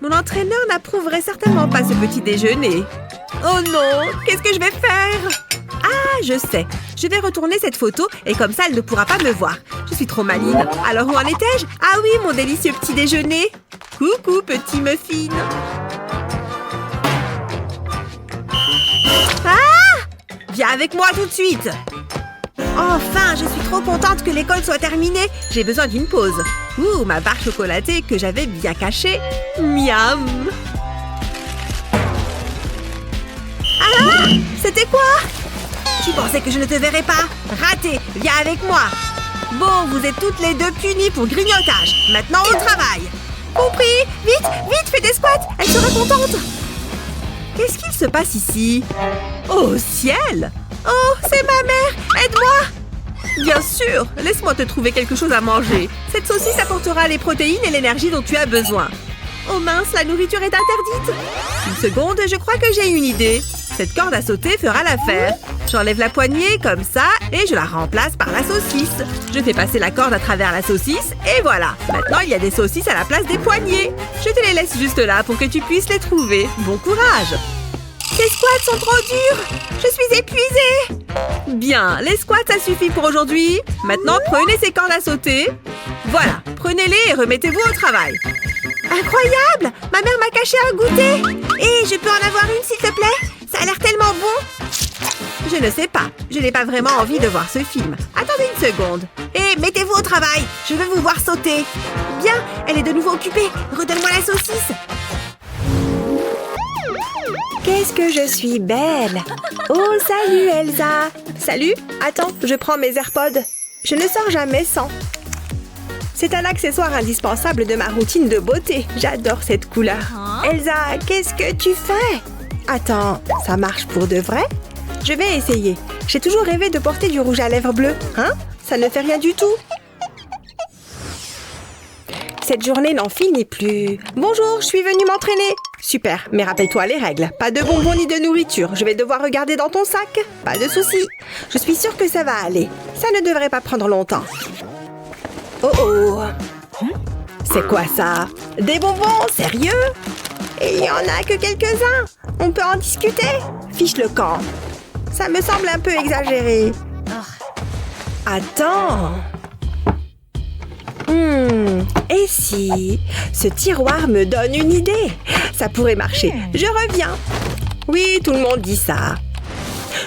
Mon entraîneur n'approuverait certainement pas ce petit déjeuner. Oh non! Qu'est-ce que je vais faire? Ah, je sais. Je vais retourner cette photo et comme ça, elle ne pourra pas me voir. Je suis trop maligne. Alors, où en étais-je? Ah oui, mon délicieux petit déjeuner. Coucou, petit muffin. Ah! Viens avec moi tout de suite. Enfin, je suis trop contente que l'école soit terminée. J'ai besoin d'une pause. Ouh, ma barre chocolatée que j'avais bien cachée. Miam! Ah! C'était quoi? Tu pensais que je ne te verrais pas? Raté! Viens avec moi! Bon, vous êtes toutes les deux punies pour grignotage. Maintenant au travail! Compris! Vite! Vite, fais des squats! Elle sera contente! Qu'est-ce qu'il se passe ici? Oh, ciel! Oh, c'est ma mère! Aide-moi! Bien sûr! Laisse-moi te trouver quelque chose à manger. Cette saucisse apportera les protéines et l'énergie dont tu as besoin. Oh mince, la nourriture est interdite! Une seconde, je crois que j'ai une idée. Cette corde à sauter fera l'affaire. J'enlève la poignée comme ça et je la remplace par la saucisse. Je fais passer la corde à travers la saucisse et voilà. Maintenant, il y a des saucisses à la place des poignées. Je te les laisse juste là pour que tu puisses les trouver. Bon courage! Ces squats sont trop durs! Je suis épuisée! Bien, les squats, ça suffit pour aujourd'hui. Maintenant, prenez ces cordes à sauter. Voilà, prenez-les et remettez-vous au travail. Incroyable! Ma mère m'a caché un goûter! Et je peux en avoir une, s'il te plaît? Ça a l'air tellement bon! Je ne sais pas. Je n'ai pas vraiment envie de voir ce film. Attendez une seconde. Et mettez-vous au travail. Je veux vous voir sauter. Bien, elle est de nouveau occupée. Redonne-moi la saucisse. Qu'est-ce que je suis belle! Oh, salut Elsa! Salut! Attends, je prends mes AirPods. Je ne sors jamais sans. C'est un accessoire indispensable de ma routine de beauté. J'adore cette couleur. Elsa, qu'est-ce que tu fais? Attends, ça marche pour de vrai? Je vais essayer. J'ai toujours rêvé de porter du rouge à lèvres bleu. Hein? Ça ne fait rien du tout. Cette journée n'en finit plus. Bonjour, je suis venue m'entraîner. Super, mais rappelle-toi les règles. Pas de bonbons ni de nourriture. Je vais devoir regarder dans ton sac. Pas de soucis. Je suis sûre que ça va aller. Ça ne devrait pas prendre longtemps. Oh oh! C'est quoi ça? Des bonbons? Sérieux? Et il n'y en a que quelques-uns. On peut en discuter? Fiche le camp. Ça me semble un peu exagéré. Attends. Et si ce tiroir me donne une idée? Ça pourrait marcher. Je reviens. Oui, tout le monde dit ça.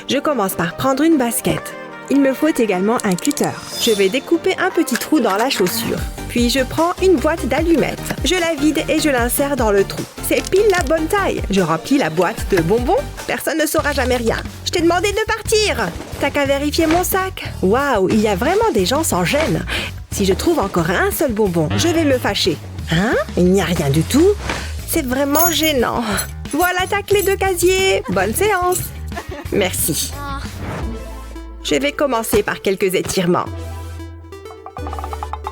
Je commence par prendre une basket. Il me faut également un cutter. Je vais découper un petit trou dans la chaussure. Puis je prends une boîte d'allumettes. Je la vide et je l'insère dans le trou. C'est pile la bonne taille. Je remplis la boîte de bonbons. Personne ne saura jamais rien. Je t'ai demandé de partir. T'as qu'à vérifier mon sac. Waouh, il y a vraiment des gens sans gêne. Si je trouve encore un seul bonbon, je vais me fâcher. Hein? Il n'y a rien du tout? C'est vraiment gênant. Voilà ta clé de casier. Bonne séance. Merci. Je vais commencer par quelques étirements.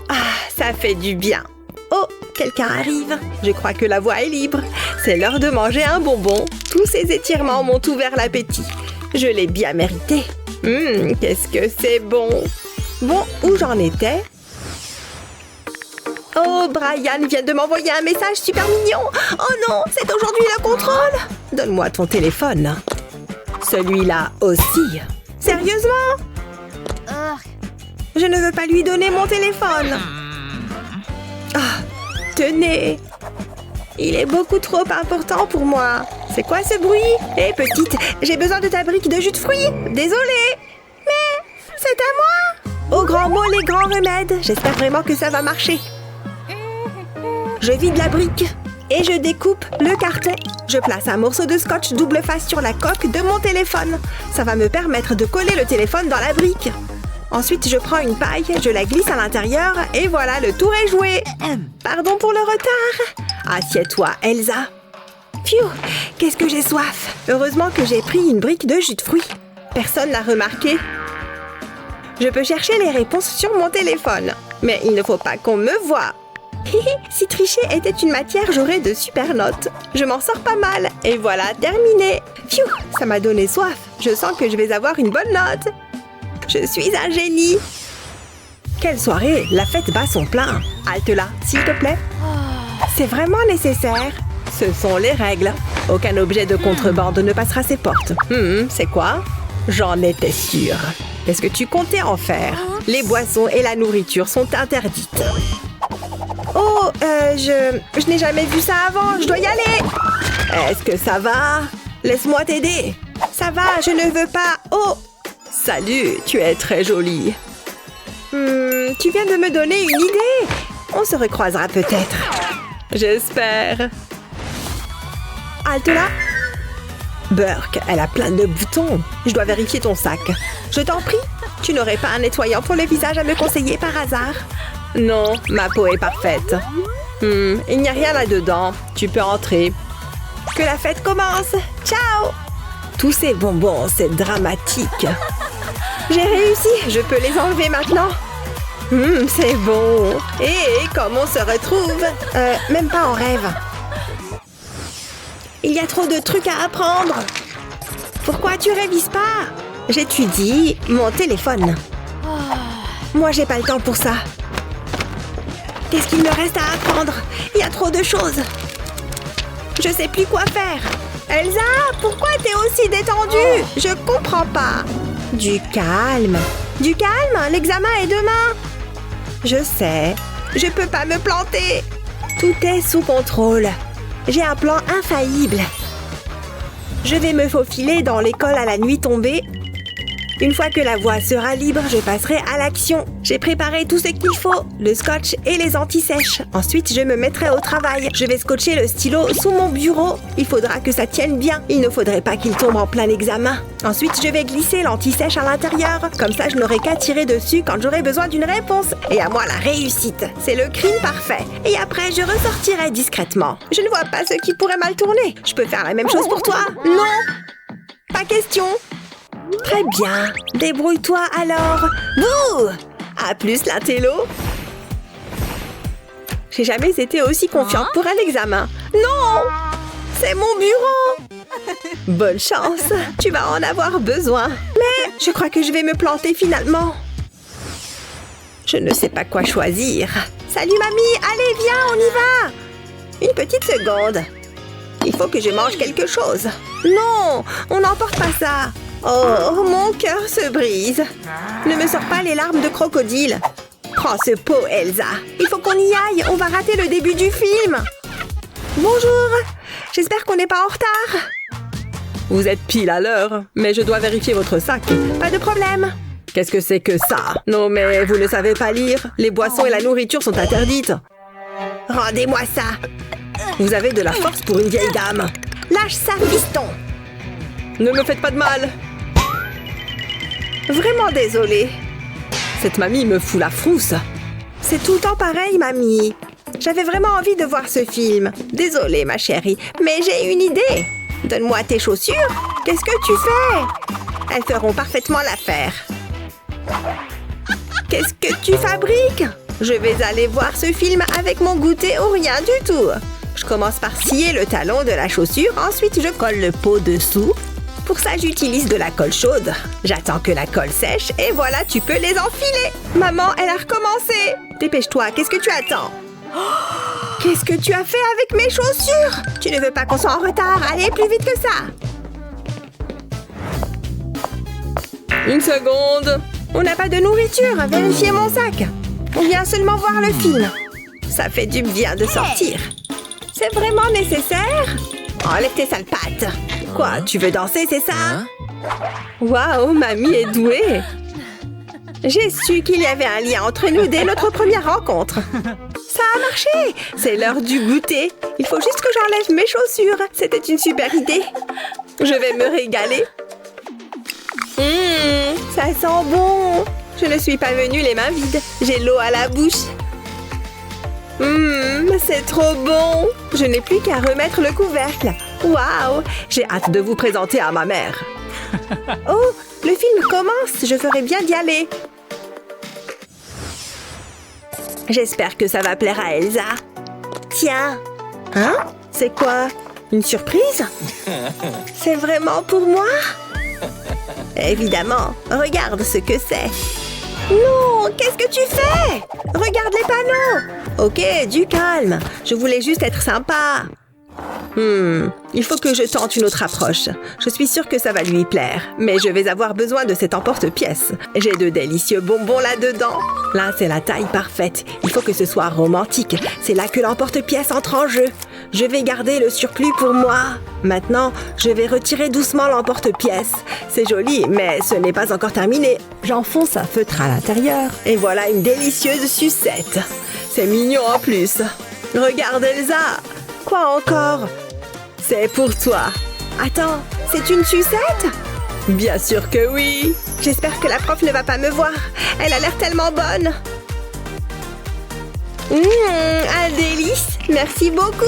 Ah, ça fait du bien. Oh, quelqu'un arrive. Je crois que la voie est libre. C'est l'heure de manger un bonbon. Tous ces étirements m'ont ouvert l'appétit. Je l'ai bien mérité. Qu'est-ce que c'est bon. Bon, où j'en étais? Oh, Brian vient de m'envoyer un message super mignon. Oh non, c'est aujourd'hui le contrôle. Donne-moi ton téléphone. Celui-là aussi. Sérieusement? Je ne veux pas lui donner mon téléphone. Ah, tenez. Il est beaucoup trop important pour moi. C'est quoi ce bruit? Hé, petite, j'ai besoin de ta brique de jus de fruits. Désolée. Mais c'est à moi. Au grand mot, les grands remèdes. J'espère vraiment que ça va marcher. Je vide la brique et je découpe le carton. Je place un morceau de scotch double face sur la coque de mon téléphone. Ça va me permettre de coller le téléphone dans la brique. Ensuite, je prends une paille, je la glisse à l'intérieur et voilà, le tour est joué. Pardon pour le retard. Assieds-toi, Elsa. Pfiou, qu'est-ce que j'ai soif. Heureusement que j'ai pris une brique de jus de fruits. Personne n'a remarqué. Je peux chercher les réponses sur mon téléphone. Mais il ne faut pas qu'on me voie. Si tricher était une matière, j'aurais de super notes. Je m'en sors pas mal. Et voilà, terminé. Pfiou, ça m'a donné soif. Je sens que je vais avoir une bonne note. Je suis un génie. Quelle soirée, la fête bat son plein. Halte là, s'il te plaît. C'est vraiment nécessaire. Ce sont les règles. Aucun objet de contrebande ne passera ses portes. C'est quoi? J'en étais sûre. Qu'est-ce que tu comptais en faire? Les boissons et la nourriture sont interdites. Oh, je n'ai jamais vu ça avant. Je dois y aller. Est-ce que ça va? Laisse-moi t'aider. Ça va, je ne veux pas. Oh, salut, tu es très jolie. Tu viens de me donner une idée. On se recroisera peut-être. J'espère. Halte là. Burke, elle a plein de boutons. Je dois vérifier ton sac. Je t'en prie, tu n'aurais pas un nettoyant pour le visage à me conseiller par hasard? Non, ma peau est parfaite. Il n'y a rien là-dedans. Tu peux entrer. Que la fête commence. Ciao! Tous ces bonbons, c'est dramatique. J'ai réussi, je peux les enlever maintenant. C'est bon. Et comme on se retrouve? Même pas en rêve. Il y a trop de trucs à apprendre. Pourquoi tu révises pas? J'étudie mon téléphone. Moi, j'ai pas le temps pour ça. Qu'est-ce qu'il me reste à apprendre? Il y a trop de choses. Je sais plus quoi faire. Elsa, pourquoi t'es aussi détendue? Je comprends pas. Du calme. Du calme? L'examen est demain. Je sais. Je peux pas me planter. Tout est sous contrôle. J'ai un plan infaillible. Je vais me faufiler dans l'école à la nuit tombée. Une fois que la voie sera libre, je passerai à l'action. J'ai préparé tout ce qu'il faut, le scotch et les anti-sèches. Ensuite, je me mettrai au travail. Je vais scotcher le stylo sous mon bureau. Il faudra que ça tienne bien. Il ne faudrait pas qu'il tombe en plein examen. Ensuite, je vais glisser l'anti-sèche à l'intérieur. Comme ça, je n'aurai qu'à tirer dessus quand j'aurai besoin d'une réponse. Et à moi, la réussite. C'est le crime parfait. Et après, je ressortirai discrètement. Je ne vois pas ce qui pourrait mal tourner. Je peux faire la même chose pour toi? Non! Pas question! Très bien. Débrouille-toi alors. Bouh! À plus, l'intello. J'ai jamais été aussi confiante pour un examen. Non! C'est mon bureau! Bonne chance. Tu vas en avoir besoin. Mais je crois que je vais me planter finalement. Je ne sais pas quoi choisir. Salut, mamie. Allez, viens, on y va. Une petite seconde. Il faut que je mange quelque chose. Non, on n'emporte pas ça. Oh, mon cœur se brise. Ne me sors pas les larmes de crocodile. Prends ce pot, Elsa. Il faut qu'on y aille. On va rater le début du film. Bonjour. J'espère qu'on n'est pas en retard. Vous êtes pile à l'heure, mais je dois vérifier votre sac. Pas de problème. Qu'est-ce que c'est que ça? Non, mais vous ne savez pas lire. Les boissons et la nourriture sont interdites. Rendez-moi ça. Vous avez de la force pour une vieille dame. Lâche ça, fiston. Ne me faites pas de mal. Vraiment désolée. Cette mamie me fout la frousse. C'est tout le temps pareil, mamie. J'avais vraiment envie de voir ce film. Désolée, ma chérie, mais j'ai une idée. Donne-moi tes chaussures. Qu'est-ce que tu fais? Elles feront parfaitement l'affaire. Qu'est-ce que tu fabriques? Je vais aller voir ce film avec mon goûter ou rien du tout. Je commence par scier le talon de la chaussure, ensuite je colle le pot dessous. Pour ça, j'utilise de la colle chaude. J'attends que la colle sèche et voilà, tu peux les enfiler. Maman, elle a recommencé. Dépêche-toi, qu'est-ce que tu attends? Qu'est-ce que tu as fait avec mes chaussures? Tu ne veux pas qu'on soit en retard? Allez, plus vite que ça. Une seconde. On n'a pas de nourriture. Vérifiez mon sac. On vient seulement voir le film. Ça fait du bien de sortir. C'est vraiment nécessaire? Enlève tes sales pattes. Quoi, tu veux danser, c'est ça? Waouh, mamie est douée. J'ai su qu'il y avait un lien entre nous dès notre première rencontre. Ça a marché. C'est l'heure du goûter. Il faut juste que j'enlève mes chaussures. C'était une super idée. Je vais me régaler. Ça sent bon. Je ne suis pas venue les mains vides. J'ai l'eau à la bouche. C'est trop bon. Je n'ai plus qu'à remettre le couvercle. Waouh, j'ai hâte de vous présenter à ma mère. Oh, le film commence. Je ferais bien d'y aller. J'espère que ça va plaire à Elsa. Tiens. Hein? C'est quoi? Une surprise? C'est vraiment pour moi? Évidemment. Regarde ce que c'est. Non, qu'est-ce que tu fais? Regarde les panneaux. Ok, du calme. Je voulais juste être sympa. Il faut que je tente une autre approche. Je suis sûre que ça va lui plaire. Mais je vais avoir besoin de cet emporte-pièce. J'ai de délicieux bonbons là-dedans. Là, c'est la taille parfaite. Il faut que ce soit romantique. C'est là que l'emporte-pièce entre en jeu. Je vais garder le surplus pour moi. Maintenant, je vais retirer doucement l'emporte-pièce. C'est joli, mais ce n'est pas encore terminé. J'enfonce un feutre à l'intérieur. Et voilà une délicieuse sucette. C'est mignon en plus. Regarde Elsa. Quoi encore? C'est pour toi. Attends, c'est une sucette? Bien sûr que oui. J'espère que la prof ne va pas me voir. Elle a l'air tellement bonne. Un délice. Merci beaucoup.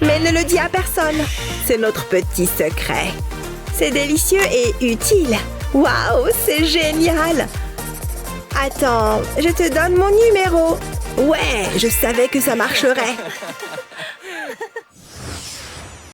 Mais ne le dis à personne. C'est notre petit secret. C'est délicieux et utile. Waouh, c'est génial. Attends, je te donne mon numéro. Ouais, je savais que ça marcherait.